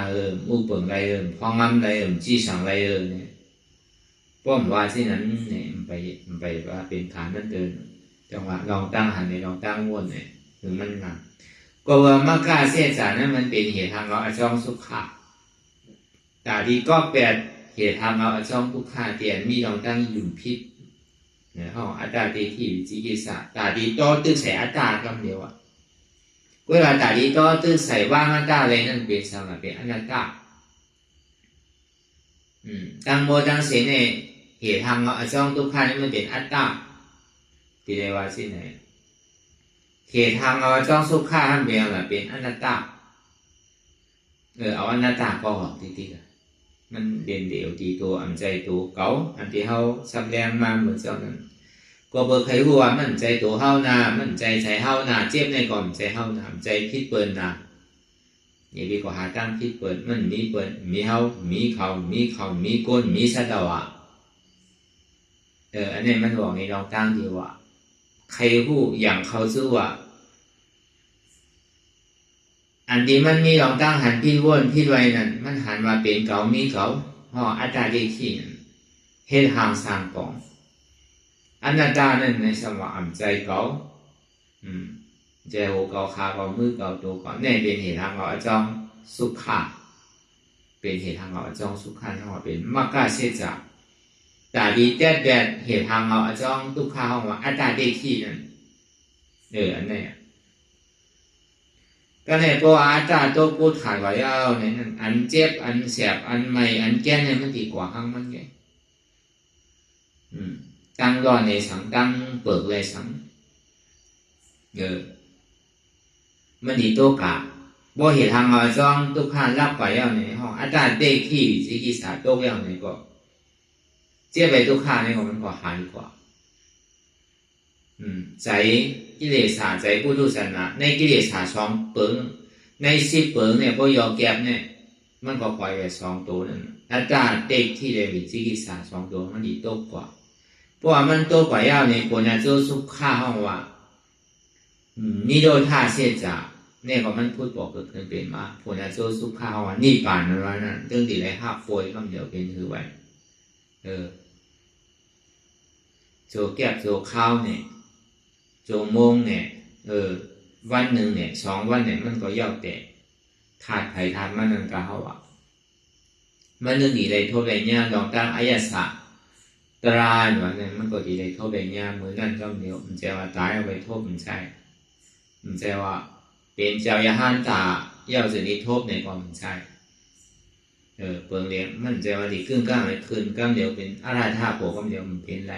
S1: มูเปิงไรพองงำไรจีสังไรเนี่ยเพราะว่าที่นั้นเนี่ยมันไปว่าเป็นฐานนั่นเดินจังหวะลองตั้งหันในลองตั้งวนเนี่ยถึงมันงามก็ว่ามากาเสียจานั้นมันเป็นเหตุทางเราจ้องสุขะแต่ดีก็แปดเหตุทางเราจ้องทุกข้าเตียนมีลองตั้งยุ่มพิษเนี่ยเขาอัตตาตีที่วิจิกิสาตาดีโตตึกใส่อัตตากำเดียวเวลาตาดีโตตึกใส่ว่างอัตตาเลยนั่นเป็นสังเป็นอนัตตาตั้งโมตั้งเสนเนี่ยเหตุทางเราจ้องทุกข้านี่มันเป็นอัตตาที่เรียกว่าสิ่งไหนเหตุทางเราจ้องสุขข้าเป็นอะไรเป็นอนัตตาเอาอนัตตาก็ออกทีมันเด่นเดี่ยวตีตัวอันใจตัวเก่าอันที่เขาสำแดงมาเหมือนเจ้านั้นก็เบอร์ใครรู้ว่ามันใจตัวเฮานามันใจเฮานาเจ็บในก่อนใจเฮานาใจพิษเปิลนาอย่าไปก็หาตั้งพิษเปิลมันมีเปิลมีเฮามีเขามีก้นมีสัตวะอันนี้มันบอกในลองตั้งดีว่าใครรู้อย่างเขาชื่อว่าอันที่มันมีลองตั้งหันพิษวนพิษไว้นั่นมันหันมาเป็นเก่ามีเขาห่ออัตตาดีขี้เฮ็ดห่างสร้างกองอนัตตานั่นในสมองใจเก่าใจหัวเก่าขาเก่ามือเก่าตัวเก่าเนี่ยเป็นเหตุทางเราจ้องสุขะเป็นเหตุทางเราจ้องสุขะที่ว่าเป็นมากาเสจแต่ดีแดดเหตุทางเราจ้องทุกข้าของว่าอัตตาดีขี้นั่นอันนี้ก็เนี่ยตัวอาจารย์ตัวพูดขายไว้เอาเนี่ยอันเจ็บอันแสบอันใหม่อันแก่เนี่ยมันดีกว่าข้างมันไงตั้งรอในสังตั้งเปิดเลยสัง มันดีโตกะบ่เหตุทางเอาจ้องทุกข้ารับไปแล้วในห้องอาจารย์เด็กที่สิกิสาโตแล้วในก็เจ็บไปทุกข้าในก็มันก็หายกว่าใจกิเลสใจผู้ทุศาสนาในกิเลส2เปิงใน10เปิงเนี่ยบ่ยอมแก็บเนี่ยมันก็ปล่อยไว้2ตัวนั่นอาจารย์เด็กที่ได้วิจิกิสา2ตัวมันดีโตกว่าเพราะว่ามันโตกว่าแล้วในคนน่ะ就สุขาห้องว่านิโรธาเสียจาเนี่ยก็มันพูดบอกเกิดขึ้นเป็นมาผลจะโจสุขาว่านี่ป่านนั้นนั่นเรื่องดีเลยห้าโฟยคำเดียวเป็นคือไว้โจแก็บโจข้าวเนี่ยโจโมงเนี่ยวันหนึ่งเนี่ย2วันเนี่ยมันก็ย่อแต่ถาดไผ่ถาดมันนั่นก็เขาว่ามันเรื่องดีเลยโทษอะไรเนี่ยลองตั้งอายะสะตราว่าเนี่ยมันก็ดีเลยโทษอะไรเนี่ยเหมือนนั่นคำเดียวมันจะว่าตายเอาไปโทษมันใช่มันจะว่าเป็นเจ้ายาหันตาเย้าสินิทบในความใช่เปิงเลี้ยงมันจะว่าดีครึ่งก้างเลยคืนก้างเดียวเป็นอะไรท่าโผก้างเดียวมันเป็นไร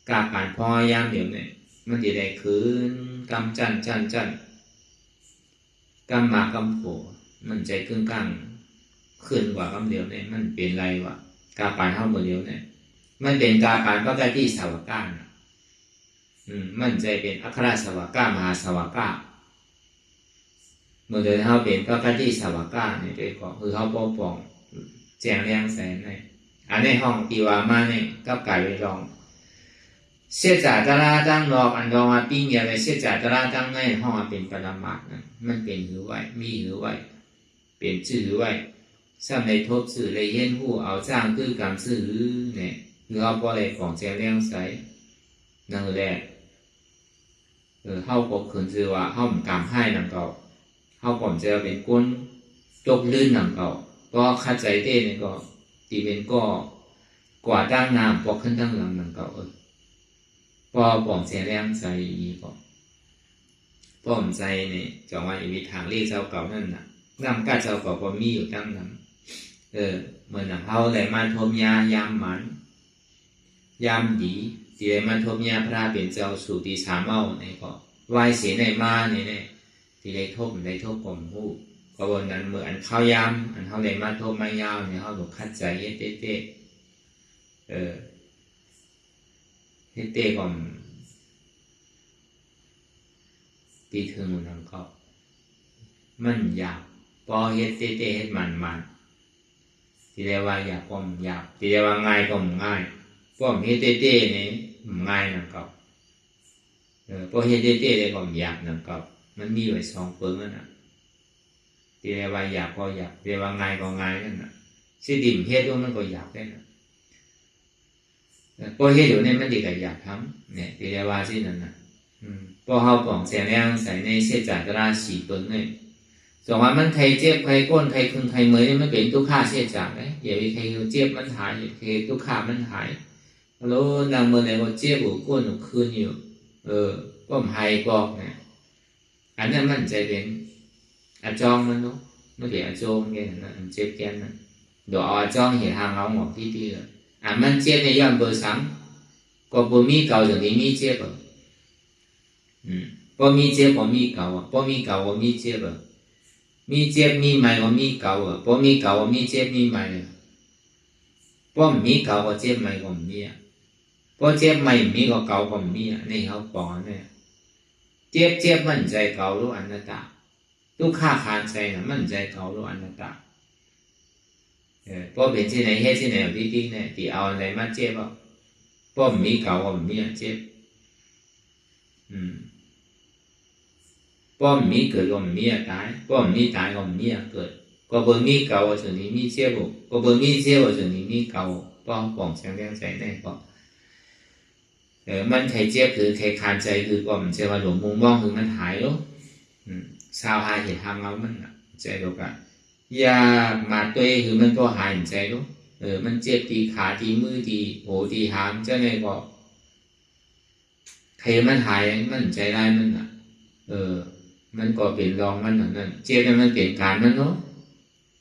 S1: กาการพอยามเดียวเนี่ยมันจะได้คืนกำจันกำมากำโผมันใจครึ่งก้างคืนกว่ากำเดียวเนี่ยมันเป็นไรวะกาการเท่าเมื่อเดียวเนี่ยมันเป็นกาการก็ได้ที่สาวก้ามันใจเป็นอัครสาวก้ามหาสาวก้าเมื่อเดินเขาเป็นก็ที่สาวก้าเนี่ยโดยก็คือเขาปกป้องแจงแรงแสนในอันในห้องตีวามาเนี่ยก็กลายไปรองเสียจ่าตราตั้งรอกอันรองปิ้งอะไรเสียจ่าตราตั้งในห้องเป็นปรมาสนั่นมันเป็นหรือไว้มีหรือไว้เป็นชื่อหรือไว้ซ้ำในทบสื่อเลยเห็นผู้เอาจ้างคือการซื้อเนี่ยคือเขาพอเลยของแจงแรงใสนั่นแหละเขาก็คืนชื่อว่าเขาเหมือนกำให้นั่นก็เขาก่อนจะเป็นก้นจกลื่นหนังเก่าก็คัดใจเต้เนี่ยก็ตีเป็นก็กว่าตั้งน้ำปอกขึ้นตั้งหลังหนังเก่าพอป่องเสียแรงใจอีกก็ป่องใจเนี่ยจังหวะอีวิทางเรียกเจ้าเก่านั่นน่ะน้ำกัดเจ้าเก่าก็มีอยู่ตั้งนั้นเหมือนอย่างเขาเลยมาทมยายามหมันยามดีที่เลยมาทมยาพระเป็นเจ้าสู่ตีสามเมาเนี่ยก็วายเสียในมาเนี่ยที่ได้ทบกลมหูก็วันนั้นเมื่ออันเข้ายามอันเขาเลยมาทบมายาวเนี่ยเขาถูกคัดใจเฮ็ดเต้เฮ็ดเต้ก่อนตีถึงมันก็มันอยากพอเฮ็ดเต้เฮ็ดมันที่เรียกว่าอยากก็มันอยากที่เรียกว่าง่ายก็มันง่ายพอเฮ็ดเต้เนี่ยมันง่ายนั่นก็พอเฮ็ดเต้เลยก็มันอยากนั่นก็มันมีไว้2เปิงนั่นน่ะที่เรียกว่าอยากก็อยากเรียกว่าง่ายก็ง่ายนั่นน่ะสิดิ่มเฮ็ดว่ามันก็อยากได้น่ะพอเฮ็ดอยู่เนี่ยมันดีก็อยากทำเนี่ยที่เรียกว่าสินั่นน่ะพอเฮาป่องแสงแรงใส่ในเสียจากตรา4เปิงเนี่ยสองว่ามันใครเจ็บใครก้นใครคึงใครเมื่อยมันเป็นทุกข์เสียจากนะอย่าไปใครเจ็บมันหายใครทุกข์มันหายแล้วนางเมื่อไหร่ก็เจ็บหัวก้นหัวคืนอยู่ก็หายบอกเนี่ยอันนั้นมันใจเป็นอาจองมันเนาะไม่เป็นอาจงแกนั่นเจ็บแกนั่นเดี๋ยวอาจองเห็นทางเราหมอกที่ดีเลยมันเจ็บในย้อนเบอร์ซ้ำก็บ่มีเก่าอย่างนี้มีเจ็บบ่มีเจ็บบ่มีเก่าบ่มีเก่าบ่มีเจ็บมีเจ็บมีใหม่บ่มีเก่าบ่มีเก่าบ่มีเจ็บมีใหม่บ่มีเก่าบ่เจ็บใหม่ก็มีบ่เจ็บใหม่มีก็เก่าก็มีนี่เขาบอกเนี่ยเจ็บมั่นใจเก่ารู้อนัตตาทุกข้าคานใจน่ะมั่นใจเก่ารู้อนัตตาพอเป็นที่ไหนเฮ็ดที่ไหนดีๆเนี่ยที่เอาอะไรมาเจ็บอ่ะพอมีเก่าก็มีเจ็บพอมีเกิดก็มีตายพอมีตายก็มีเกิดก็บ่มีเก่าส่วนนี้มีเจ็บก็บ่มีเจ็บส่วนนี้มีเก่าพอป่องแสงแรงใจได้ก็มันใครเจ็บคือใครคานใจคือก็มันจะว่าหลงมุมมองคือมันหายแล้วชาวหายเห็นทำเอามันใจดูกันยามาตัวคือมันก็หายใจแล้วมันเจ็บตีขาตีมือตีโหตีหามเจ้าเนี่ยก็ใครมันหายมันใจได้มันมันก็เป็นรองมันนั่นเจ็บมันเปลี่ยนการมันเนาะ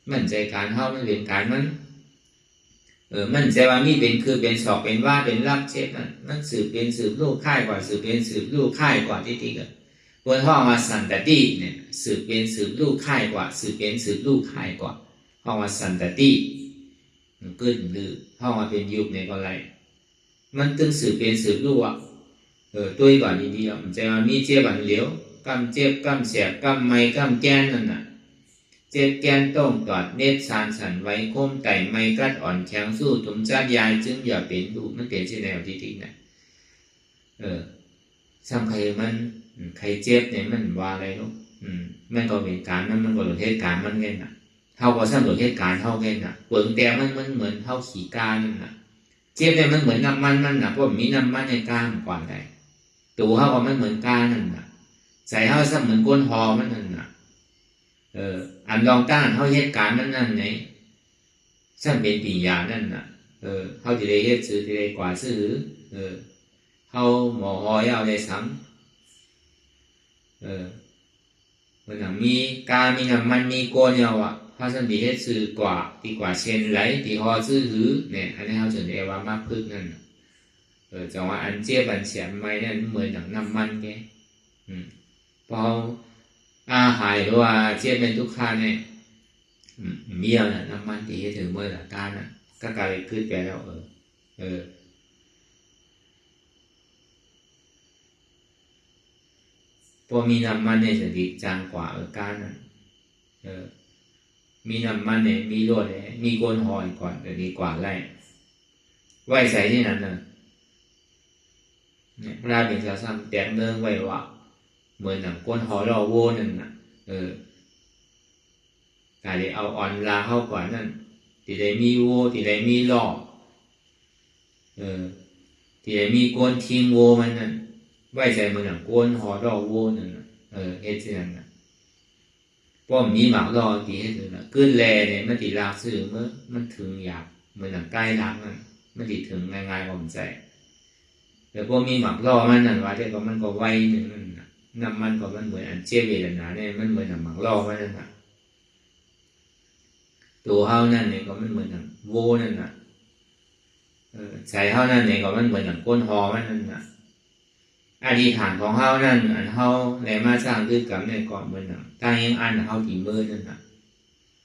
S1: มันใจการเข้ามันเปลี่ยนการมันมันจะว่ามีเป็นคือเป็นสอบเป็นว่าเป็นรับเช็ดนั่นมันสืบเป็นสืบลูกค่ายกว่าสืบเป็นสืบลูกค่ายกว่าที่ตีกัน บนห้องว่าสันตติเนี่ยสืบเป็นสืบลูกค่ายกว่าสืบเป็นสืบลูกค่ายกว่าห้องว่าสันตติขึ้นหรือห้องว่าเป็นยุคในก็ไรมันตึงสืบเป็นสืบลูกอ่ะตัวก่อนดีๆมันจะมีเจ็บบันเหลียวกำเจ็บกำเสียกำไม้กำแกนนั่นน่ะเจ็บแกนต้องตอดเน็ตสารสันไว้คมไต่ไม้กัดอ่อนแข็งสู้ถุมจัดยายจึงอย่าเป็นลูกมันเป็นที่แนวที่นะซ้ำใครมันใครเจ็บเนี่ยมันว่าอะไรลูกมันก็เป็นการมันก็หลุดเหตุการณ์มันไงน่ะเท่ากับซ้ำหลุดเหตุการณ์เท่าไงน่ะเปลืองแต่มันเหมือนเท่าขี่กานั่นน่ะเจ็บเนี่ยมันเหมือนน้ำมันน่ะเพราะมีน้ำมันในกาก่อนได้ตัวเท่ากับมันเหมือนกานั่นน่ะใส่เท่าซ้ำเหมือนก้นหอมันนั่นน่ะอันลองตั้งเท่าเหตุการณ์มันนั่นไหนซ้ำเป็นปีญานั่นน่ะเท่าที่ได้เหตุซื้อที่ได้กว่าซื้อเท่าหมอหอยเอาได้ซ้ำมันมีกามีน้ำมันมีโกนเอาอ่ะเพราะฉะนั้นดีให้ซื้อกว่าดีกว่าเช่นไรที่หอซื้อหือเนี่ยอันนี้เขาจะเรียกว่ามากพึ่งนั่นจังว่าอันเจี๊ยบอันเสียไม่นั่นเหมือนน้ำมันแกพออาหายหรือว่าเจี๊ยบเป็นทุกข้าเนี่ยมีเอาน่ะน้ำมันที่ให้ถึงเมื่อหลักการน่ะก็กลายเป็นขึ้นไปแล้วพอมีน้ำมันเนี่ยจะดีจางกว่าการนั้นมีน้ำมันเนี่ยมีรถเนี่ยมีก้นหอยก่อนจะดีกว่าไล่ไว้ใส่ที่นั้นนะเนี่ยพระเป็นสาวซ้ำแต่งเนื้อไว้ว่าเหมือนหนังก้นหอยเราโวนั่นน่ะแต่เดี๋ยวเอาอ่อนลาเข้าก่อนนั่นที่ได้มีโวที่ได้มีหลอกที่ได้มีก้นทิ้งโวมันนั่นไว้ใจมันหนังก้นหอดอกโวนั่นเฮ็ดเช่นนั้นนะป้อมมีหมากรอตีให้ถึงนะขึ้นแลเนี่ยมันตีลากซื้อเมื่อมันถึงหยาบเหมือนหนังใกล้ลากมันตีถึงง่ายๆผมใจแต่พวกมีหมากรอมันนั่นว่าแต่ก็มันก็ไวหนึ่งนั่นนะน้ำมันก็มันเหมือนอันเจี๊ยบเวลนาเนี่ยมันเหมือนหนังหมากรอมันนั่นนะตัวเฮานั่นเนี่ยก็มันเหมือนหนังโวนั่นนะใส่เฮานั่นเนี่ยก็มันเหมือนหนังก้นหอมันนั่นนะอธิษฐานของเฮานั่นอันเฮาแลมาสร้างด้วยกรรมเนี่ยก่อนเหมือนน่ะตั้งยังอันเฮาที่มือนั่นน่ะ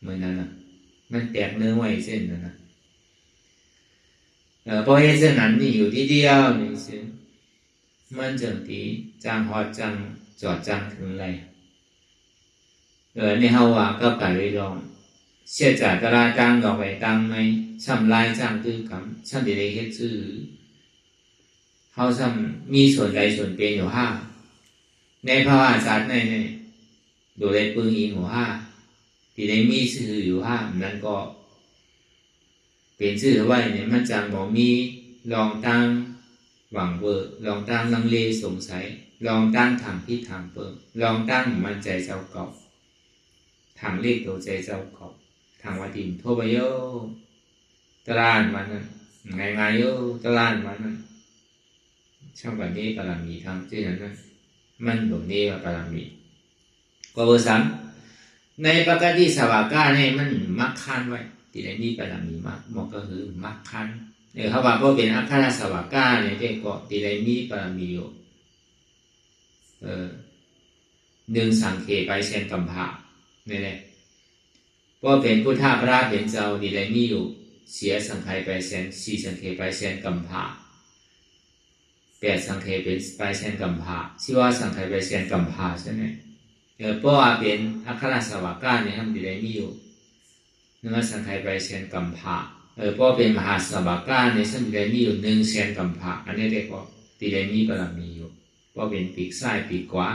S1: เหมือนนั้นน่ะมันแตกเนื้อไว้เส้นนั่นน่ะพอเฮ็ดเส้นนั้นนี่อยู่ที่เดียวนี่สิมันจังที่จางฮอดจังจอดจังถึงไรนี่เฮาว่าก็การเรียนเสียจากตลาดจังดอกไว้ตังไหมช้ำลายจังด้วยกรรมช้ำที่ได้เฮ็ดซื่อเขาซ้ำมีส่วนใดส่วนเป็นอยู่ห้าในภาวะศาสตร์ในโดยได้ปืนอีหัวห้าที่ได้มีชื่ออยู่ห้านั้นก็เป็นชื่อไว้เนี่ยมันจะบอกมีลองตั้งหวังเบอร์ลองตั้งลังเลสงสัยลองตั้งทางพิษทางเปิดลองตั้งมันใจเจ้าเก่าทางเลขตัวใจเจ้าเก่าทางวัดดินโทบโยตลาดมันนั่นง่ายๆโยตลาดมันนั่นช่างแบบนี้บารมีทางที่นั้นมันหลงนี้ว่าบารมีก็เบอร์สามในปกติสวากาเนี่ยมันมักคันไว้ที่ไหนนี่บารมีมากมันก็คือมักคันเขาว่าก็เป็นอัคคาสวากาเนี่ยที่ก็ที่ไหนมีบารมีอยู่หนึ่งสังเกตไปเช่นกัมภะนี่แหละเพราะเป็นพุทธพระเป็นเจ้าที่ไหนมีอยู่เสียสังเกตไปเช่นสี่สังเกตไปเช่นกัมภะแปดสังเขปเป็นไปเช่นกัมภะชื่อว่าสังเขปไปเช่นกัมภะใช่ไหมเพราะว่าเป็นอัคคสวากาเนี่ยทำดีได้มีอยู่นั่นก็สังเขปไปเช่นกัมภะเพราะเป็นมหาสวากาเนี่ยทำดีได้มีอยู่หนึ่งเช่นกัมภะอันนี้เรียกว่าดีได้มีบารมีอยู่เพราะเป็นปีกซ้ายปีกขวา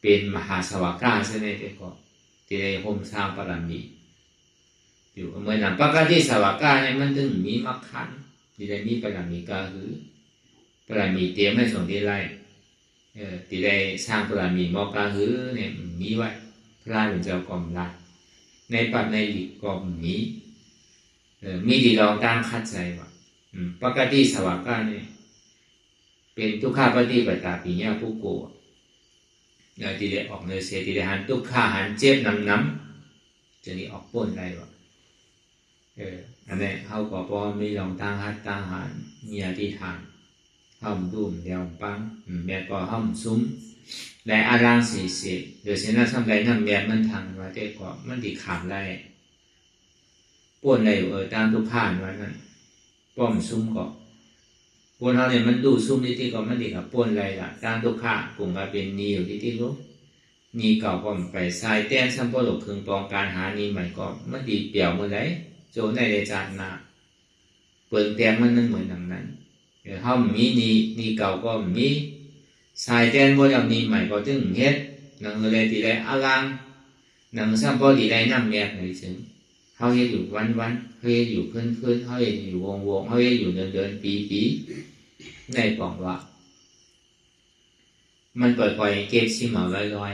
S1: เป็นมหาสวากาใช่ไหมเรียกว่าดีได้โฮมสร้างบารมีอยู่เหมือนนั้นปกติสวากาเนี่ยมันถึงมีมรรคขันธ์ดีได้มีบารมีก็คือปรามีเตรียมให้ส่งที่ไรที่ได้สร้างปรามีมอกาหือเนี่ยมีไว้พระเป็นเจ้ากรมรัฐในปัจในหลีกกรมนี้มีที่ลองตั้งคัดใจว่าปกติสวากาเนี่ยเป็นทุกข้าปฏิปตาปีญาผู้โกที่ได้ออกเนื้อเสียที่ได้หันทุกข้าหันเจ็บน้ำจะนี่ออกป้นได้ว่าอันนี้เขาก็พอมีลองตั้งฮัดตั้งหันมีอธิษฐานห้อมดุ่มเดียวปังแม่ก็ห้อมซุ้ม และอารังสีเสียเดี๋ยวเช่นนั้นทำไรนั่นแบบมันทางว่าได้ก็มันดีขามไรป่วนไรตามทุกผ่านว่านั้นป้อมซุ้มก็ป่วนเขาเนี่ยมันดูซุ้มที่ก็มันดีกับป่วนไรล่ะตามทุกข้ากลุ่มก็เป็นนีอยู่ที่รู้นีเก่าก็ไปสายแต้นซ้ำพอหลบพึงปองการหานีใหม่ก็มันดีเปี่ยวเมื่อไรโจในเดจานนาเปิดแต้มมันนั่นเหมือนดังนั้นเดี๋ยวเขามีนีเก่าก็มีสายแต้นบ่แล้วนีใหม่ก็ถึงเฮ็ดนังเลยทีไรอารังนังซ้ำพอดีไรน้ำแยกเลยถึงเขาเฮ็ดอยู่วันเขาเฮ็ดอยู่คืนเขาเฮ็ดอยู่วงเขาเฮ็ดอยู่เดินปีในปองว่ามันปล่อยเก็บชิมเอาลอย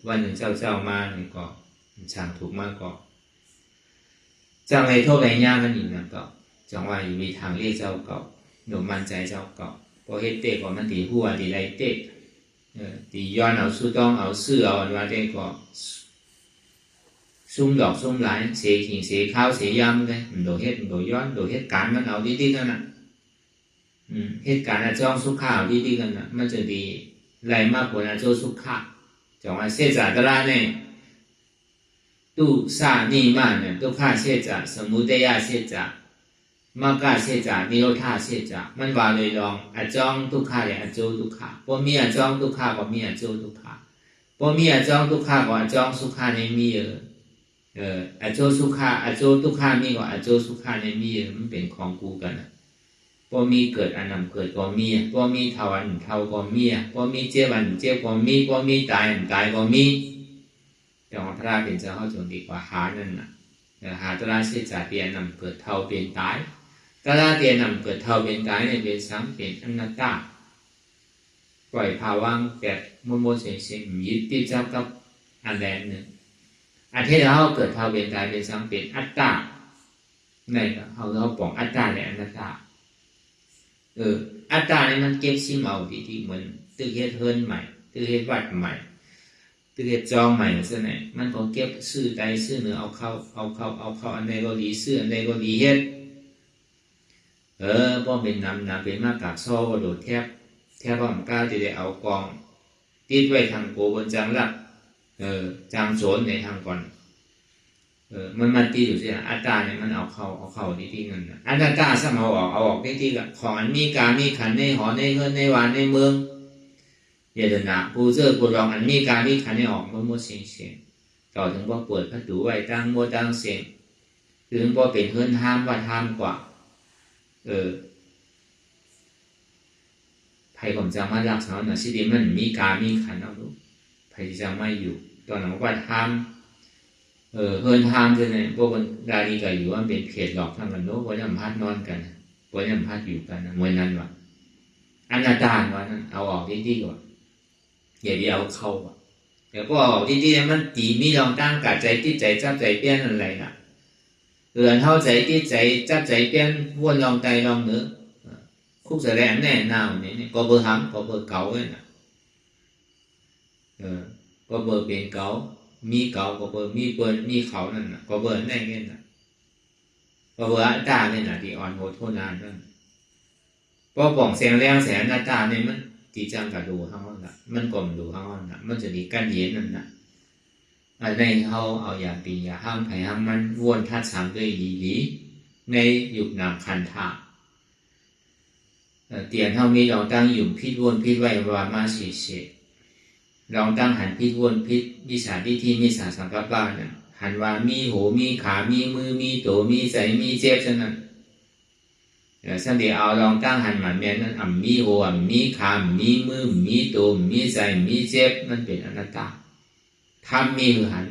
S1: วันหนึ่งเจ้ามาเนี่ยก็ช่างถูกมากก็จังไรโทษไรย่ามันอีกนะก็จังว่าอยู่มีทางเรียกเจ้าเก่าหนุ่มมันใจเจ้าเก่าพอเฮ็ดเตะก็มันตีหัวตีไรเตะตีย้อนเอาสู้ต้องเอาเสื้อเอาว่าเตะก็ซุ่มดอกซุ่มหลายเสียขิงเสียข้าวเสียยำเลยโดดเฮ็ดโดดย้อนโดดเฮ็ดการมันเอาดีๆกันนะเหตุการณ์จ้องสุขาวดีๆกันนะมันจะดีไรมากกว่าโจสุขะจังว่าเสียจากตลาดเนี่ยตู้ซานี่มาเนี่ยตู้ข้าเสียจากสมุทัยเสียจากมากาเสียจากนิโรธาเสียจากมันว่าเลยลองจ้องทุกข้าเลยโจทุกข้าพอมีจ้องทุกข้าก็มีโจทุกข้าพอมีจ้องทุกข้าก็จ้องสุขะในมีโจสุขะโจทุกข้ามีก็โจสุขะในมีมันเป็นของกูกันนะพอมีเกิดอันนำเกิดก็มีพอมีเท่าอันเท่าก็มีพอมีเจ็บอันเจ็บก็มีพอมีตายอันตายก็มีแต่ว่าพระเป็นเจ้าเขาจงดีกว่าหานั่นนะหาตราเสียจากเปลี่ยนนำเกิดเท่าเป็นตายตราเปลี่ยนนำเกิดเท่าเป็นตายเนี่ยเป็นสังเป็นอนัตตาปล่อยภาวังแบบโมเสียงยึดติดจับกับอันแดนหนึ่งอันที่เราเกิดเท่าเป็นตายเป็นสังเป็นอัตตาในเราปองอัตตาในอนัตตาอัตตาเนี่ยมันเก็บซิมเอาที่เหมือนตึกเฮ็ดเฮิร์นใหม่ตึกเฮ็ดวัดใหม่ตึกเฮ็ดจองใหม่ซะไหนมันก็เก็บซื้อใจซื้อเนื้อเอาเข้าอันใดก็ดีซื้ออันใดก็ดีเฮ็ดบ่เป็นนำเป็นมากกากซ้อก็โดดแทบบ่มก้าวจะได้เอากองติดไว้ทางโกบนจังลักจางโสนในทางก่อนมันตีอยู่สิอัตตาเนี่ยมันเอาเข้าที่เงินอัตตาสมเอาออกที่ละของอันมีการมีขันในหอในเงินในวานในเมืองเยเดนาผู้เจอผู้รองอันมีการมีขันในออกเมื่อเสียงต่อถึงว่าเปิดพระดูไว้ตั้งโมตั้งเสียงถึงว่าเป็นเฮิรนห้ามว่าห้ามกว่าไผ่ผมจะมารักษาหน่อยสิดีมันมีการมีขันเอาลูกไผ่จะไม่อยู่ตอนนั้นว่าห้ามเฮินทางจะเนี่ยพวกคนรายนี้ก็อยู่ว่าเป็นเขตหลอกทางกันโน้ว่าจะพัดนอนกันว่าจะพัดอยู่กันมวยนั้นวะอนัตตาว่านั้นเอาออกที่ก่อนอย่าไปเอาเข้าแต่ก็ออกที่มันตีมีลองตั้งกัดใจที่ใจจับใจเปี้ยนอะไรน่ะเท่าใจที่ใจจับใจเปี้ยนวนลองใจลองเนื้อคุกแสดงแน่นาวเนี่ยก็เบอร์ห้ำก็เบอร์เก่าเลยน่ะก็เบอร์เป็นเก่ามีเก่าก็เบอร์มีเปิดมีเขานั่นน่ะก็เบอร์ได้เงี้ยน่ะก็เบอร์อัตตาเนี่ยน่ะที่อ่อนโหดโทษนานนั่นพอป่องแสงแรงแสงอัตตาเนี่ยมันตีจังกับดูข้างห้องน่ะมันกลมดูข้างห้องน่ะมันจะมีกั้นเย็นนั่นน่ะในเขาเอาอย่าปีอย่าห้ามไผ่ห้ามมันวนทัดสามด้วยดีในยุคนามคันธาเตียนเท่ามีลองตั้งอยู่พิษวนพิษไว้วามาเฉยลองตั้งหันพิษวนพิษมิสาที่มิสาสังกัปปะนั่นหันว่ามีหูมีขามีมือมีตัวมีใจมีเจ็บฉะนั้นสันเดียวเอาลองตั้งหันหมันแม่นั้นมีหูมีขามีมือมีตัวมีใจมีเจ็บมันเป็นอนัตตาทำมีหือหัน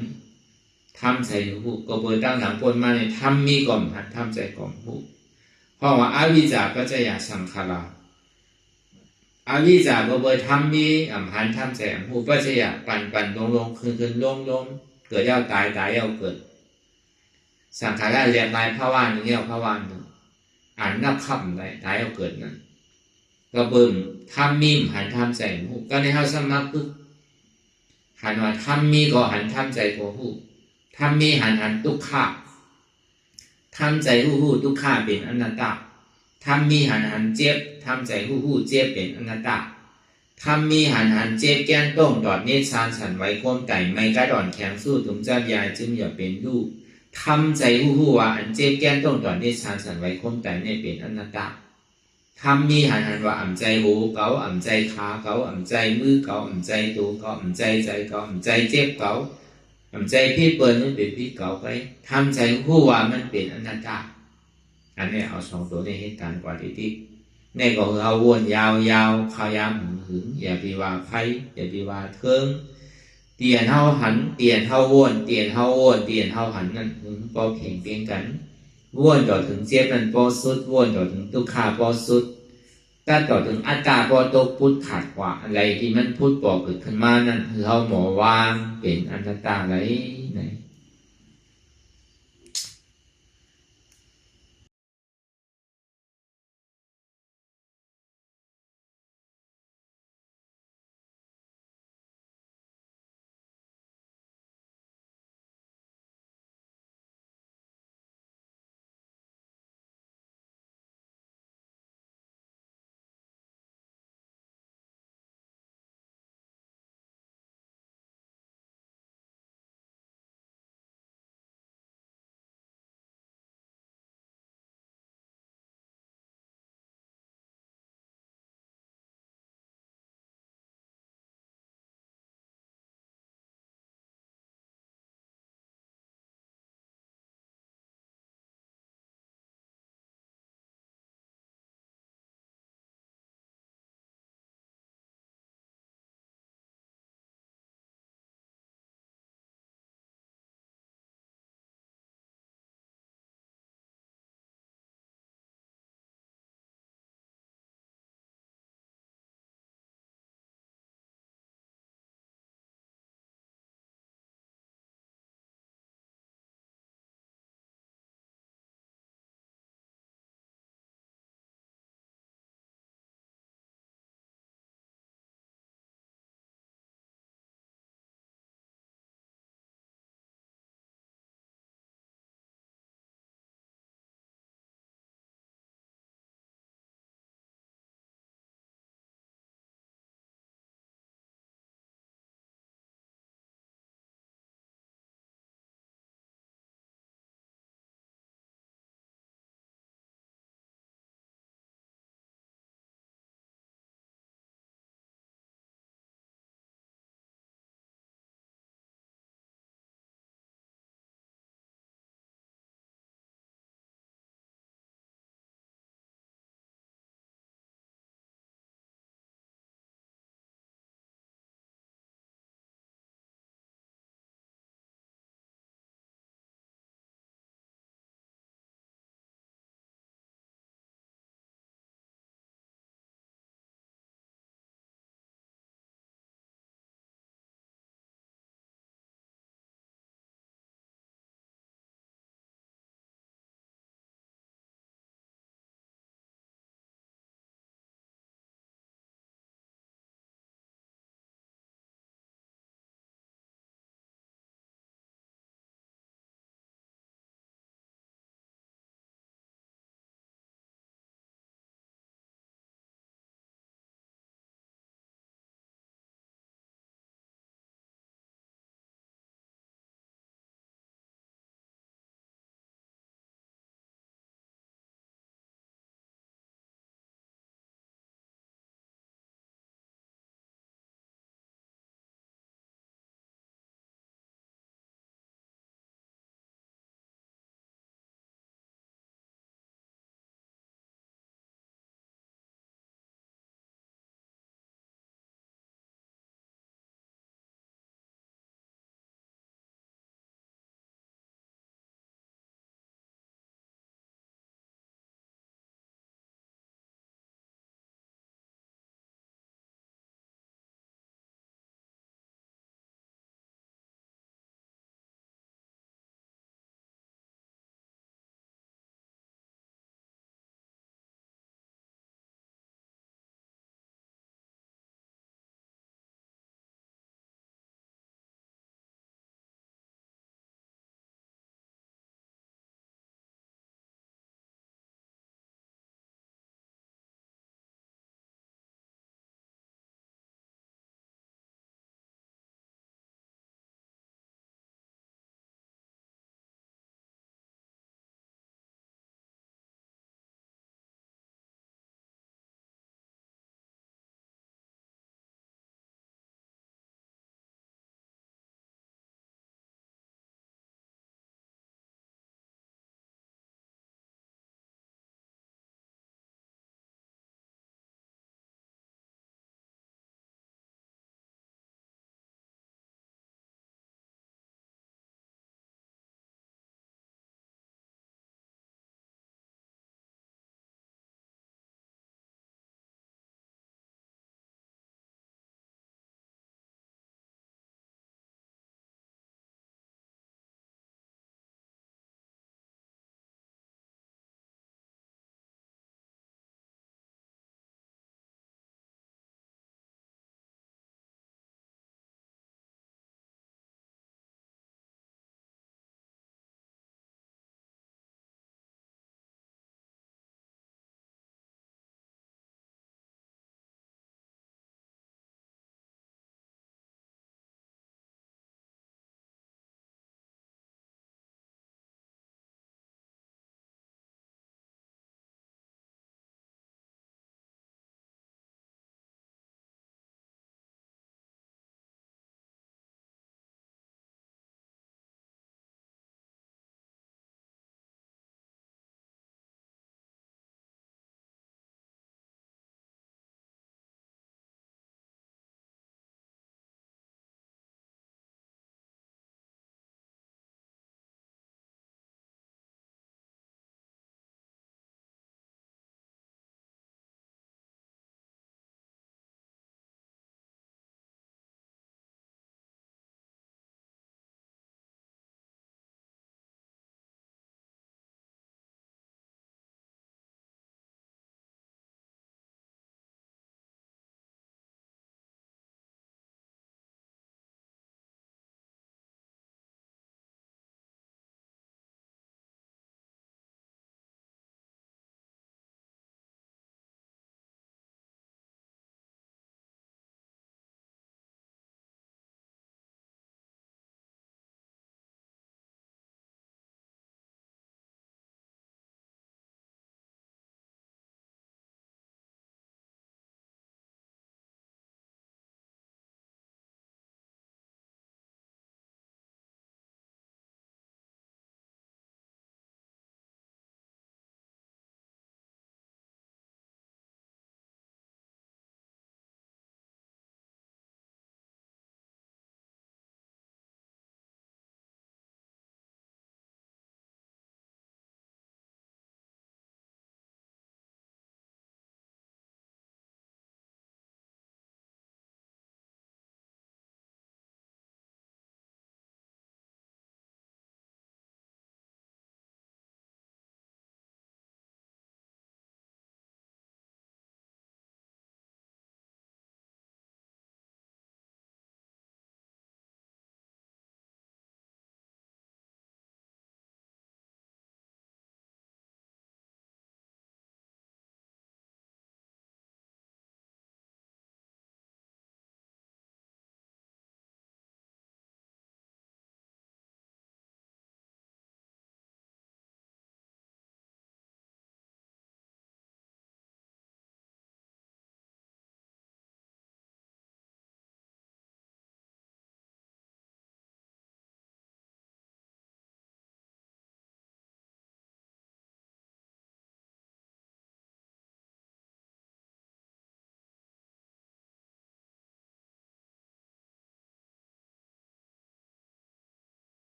S1: ทำใจหูก็เปิดตั้งหลังปนมาเนี่ยทำมีก่อมหันทำใจก่อมหูเพราะว่าอวิชชาก็จะอยากสังขารอวิชชาก็เปิดทำมีหันทำใจหูก็จะอยากปั่นลงขึ้นลงเกิดยาวตายยาวเกิดสังขารเรียกลายภาวะนึงเรียกภาวะนึงอ่านนับคำได้ตายยาวเกิดนั้นก็เบิ่มทำมีหันทำใจหูก็ในเฮาสมัครปึ๊บหันว่าทำมีก็หันทำใจก็หูทำมีหันทุกข้าทำใจหูทุกข้าเป็นอนัตตาทำมีหันเจ็บทำใจหูเจ็บเป็นอนัตตา ทำมีหันเจ็บแก้นต้งดอดเนชานฉันไว้ความไก่ไม่กระดอนแข็งสู้ถุงเจ้ายายจึงอย่าเป็นลูกทำใจหู้ว่าอันเจ็บแก้นต้งดอดเนชานฉันไว้ความไก่เนี่ยเป็นอนัตตาทำมีหันว่าอ่ำใจหูเกาอ่ำใจขาเกาอ่ำใจมือเกาอ่ำใจตัวเกาอ่ำใจใจเกาอ่ำใจเจ็บเกาอ่ำใจพี่เปิดมันเป็นพี่เกาไปทำใจหู้ว่ามันเป็นอนัตตาอันนี้เอาสองตัวในเหตุการณ์กว่าที่ในก็คือเอาวนยาวเขายามหึงอย่าไปว่าไฟอย่าไปว่าเทิงเตียนเฮาหันเตียนเฮาวนเตียนเฮาวนเตียนเฮาหันนั่นหึงปอเพ่งเพียงกันวนต่อถึงเจ็บนั่นปอสุดวนต่อถึงทุกขาปอสุดถ้าต่อถึงอัตตาปอตกพุทธขาดกว่าอะไรที่มันพุทธปอเกิดขึ้นมานั่นคือเฮาหมอวางเป็นอนัตตาไหน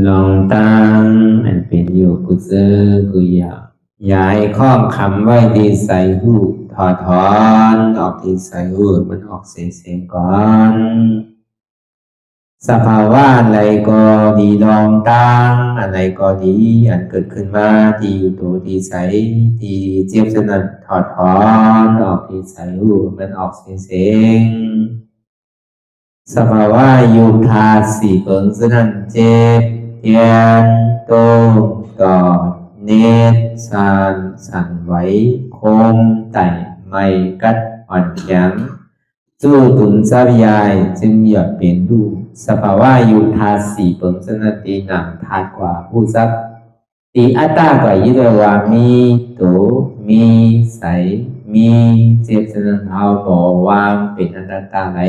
S1: ลองตั้งอันเป็นอยู่กุเซอกุยาย้ายข้องคำไว้ที่ใส่หูถอดถอนออกที่ใส่หูมันออกเสียงก่อนสภาวะอะไรก็ดีลองตั้งอะไรก็ดีอันเกิดขึ้นมาที่อยู่ตัวที่ใส่ที่เจี๊ยบสนั่นถอดถอนออกที่ใส่หูมันออกเสียงสภาวะยุทธาสีเปิงสนั่นเจ็บเทียนโตกอดเนตสั่นไหวโคมไต่ไม่กัดอ่อนแข็งสู้ตุนทรัพยายจึงอยากเป็นดูสภาวะยุทธาสีเปิงสนั่นตีหนังทาดกว่าผู้ทรัพย์ตีอัตตากว่ายึดว่ามีโตมีใสมีเจ็บสนั่นเอาบ่วางเป็นอนัตตาไหล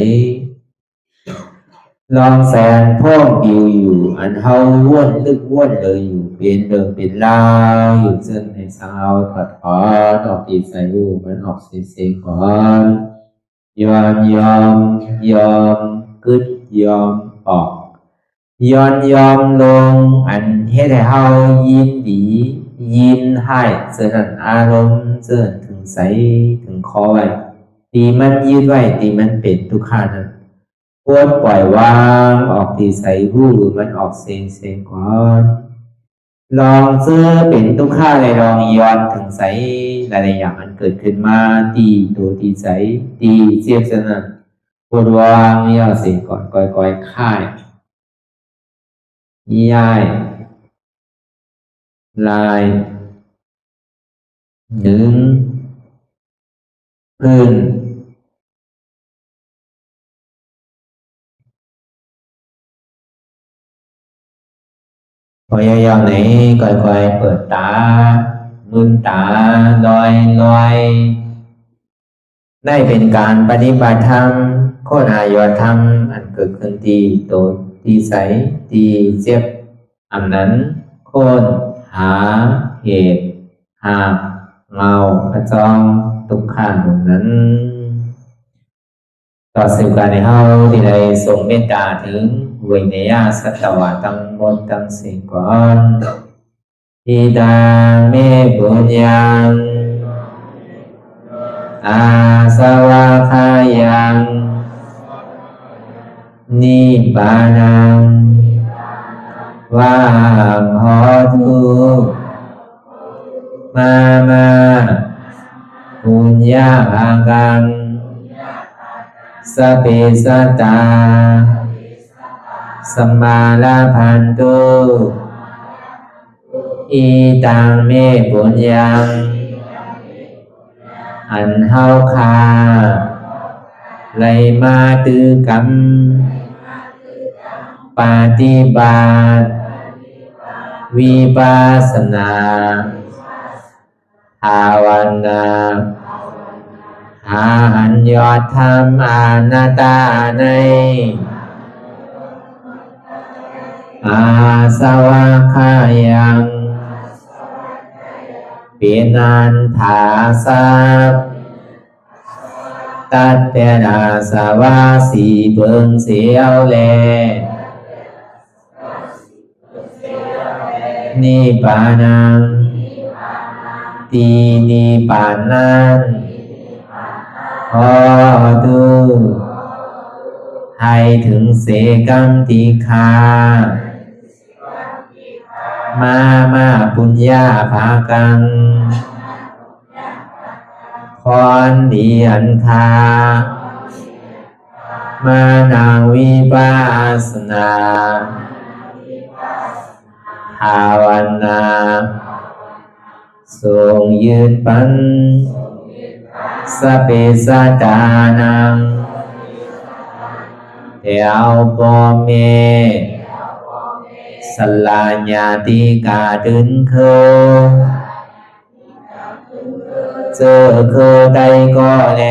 S1: ลองแสนพ่องบิวอยู่อันเฮาว่นลึกว่นเลยอยู่เป็นเดิมเป็นลาวอยู่ซึ่งในสาวถอดถอนออกตีใส่หูมันออกเสียงก่อนยอมกึดยอมออกยอมลงอันเฮ็ดให้เฮายินดียินให้เสื่อมอารมณ์เสื่อมถึงใสถึงคอไว้ตีมันยืดไว้ตีมันเป็นทุกขานั้นควรปล่อยวางออกที่ใส่หูมันออกเสียงก่อนลองเสื้อเป็นทุกข้าเลยลองย้อนถึงใสหลายๆอย่างมันเกิดขึ้นมาตีตัวตีใสตีเจียบสนั่นควรวางย่อเสียงก่อนก่อยค่ายย้ายลายหนึ่งพื้นพยายามไหนก่อยเปิดตามืนตาลอยได้เป็นการปฏิบัติธรรมโคตรอายธรรมอันเกิดขึ้นที่โตที่ใสที่เจ็บอันนั้นโคนหาเหตุหาเงาพระจองทุกขันนั้นต่อสืบการในเฮาที่ได้ส่งเมตตาถึงเวเนียสัตวะตั้งหมดตั้งสิ่งก่อนอิดาเมบุญยังอาสวะคายังนิบานังวาหอตุมาปุญญาภากังสเปสตาสัมมาลาพันตุอีตังเมปุญญังอันเฮาคาไลมาตือกรรมปฏิบัติวิปัสสนาภาวนาหาหันยอดธรรมอนัตตาในอาสวะคายังเปียนันถาสัพตัดเปนาสวะสีเปิงเสียวแลนิพพานังตีนิพพานันขอดูให้ถึงเสกัมติคามาปุญญาภากังพรดีอันคามานาวิปัสสนาภาวนาทรงยืนปันสเปสตานังเอวปอเมสลาญาติกาดึงเคเจอเคได้ก็แล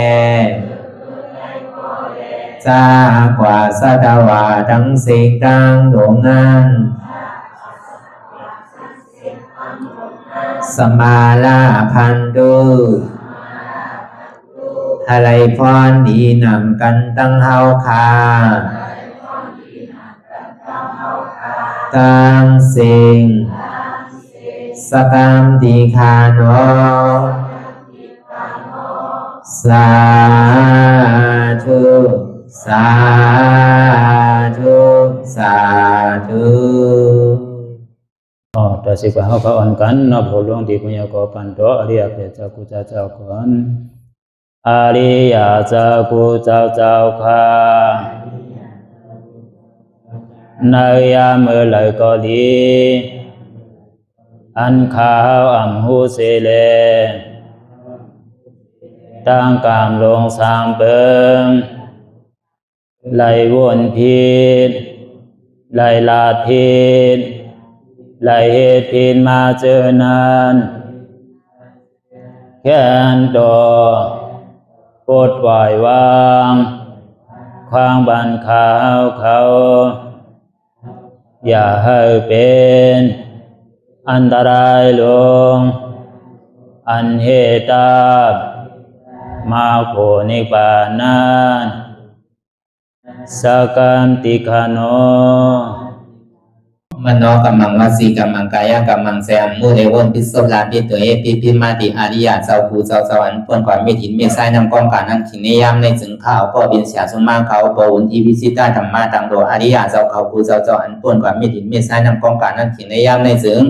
S1: จากว่าสัตวาทั้งสิ่งดังดวงนั้นสมาลาพันตุอะไรพรดีนำกันตั้งเฮาคา ตังสิงสกัมติคาโนสาธุสาธุสาธุ
S2: ต่อสิกว่าเขาอ่อนกันนับหัวหลวงที่คุณยาก็ปันโตอริยเพียเจ้ากูเจ้าก่อนอริยเจ้ากูเจ้าค่ะในยามเมื่อไหร่ก็ดีอันข้าวอ่ำหูเสเลตั้งกามลงสามเปิงไหลวนพิษไหลลาดพิษไหลเหตุพิษมาเจอนานแค้นดอกปดปล่อยวางความบันขาวเขาอย่าให้เป็นอันตรายลงอันเหตุตามาโผนิปานันสกัมติคาโน
S1: มโนกัมมังวสีกัมมังกายกัมมังแสมมุเรวนพิศลาปิตัวเอพิมาติอาริยะเจ้าภูเจ้าสวรรค์พ้นความเมตินเมสายนำกองการนั้นขินนิยามในจึงข้าวก็บินเสียสมาเขาปวุนทีวิสิตาธรรมะตังโดอาริยะเจ้าเขาภูเจ้าสวรรค์พ้นความเมตินเมสายนำกองการนั้นขินนิยามในจึง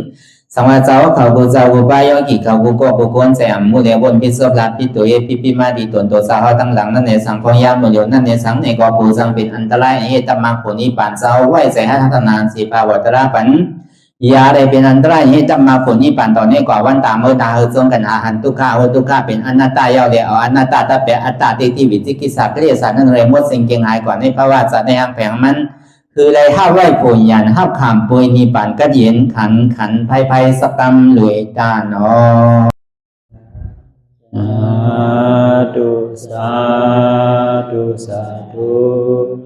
S1: สังวาเจ้าเขาภูเจ้าภูปายกิเขาภูก็ภูคนแสมมุเรวนพิศลาปิตัวเอพิมาติตนตัวสาวตั้งหลังนั่นในสังพยามโยนั่นในสังในก็ภูสังเป็นอันตรายเหตุมาผลนิพพานเจ้าไหวใส่ให้ทัศนานสีภาวตระปันยาได้เป็นอันตรายให้จำมาผลนิพพานตอนนี้กว่าวันตามเมื่อตาเฮจงกันหาหันทุกข้าทุกข้าเป็นอนัตตาเยาเดียวอนัตตาตาเปอัตตาที่วิจิกิสาเกลียสานั่นเลยมดสิ่งเก่งหายกว่าในภาวะสัตว์ในอังแผงมันคือเลยห้าไหวผลยันห้าขามปุยนิพพานก็เย็นขันภัยสกรรมรวยตาเนาะ
S2: สาธุสาธุ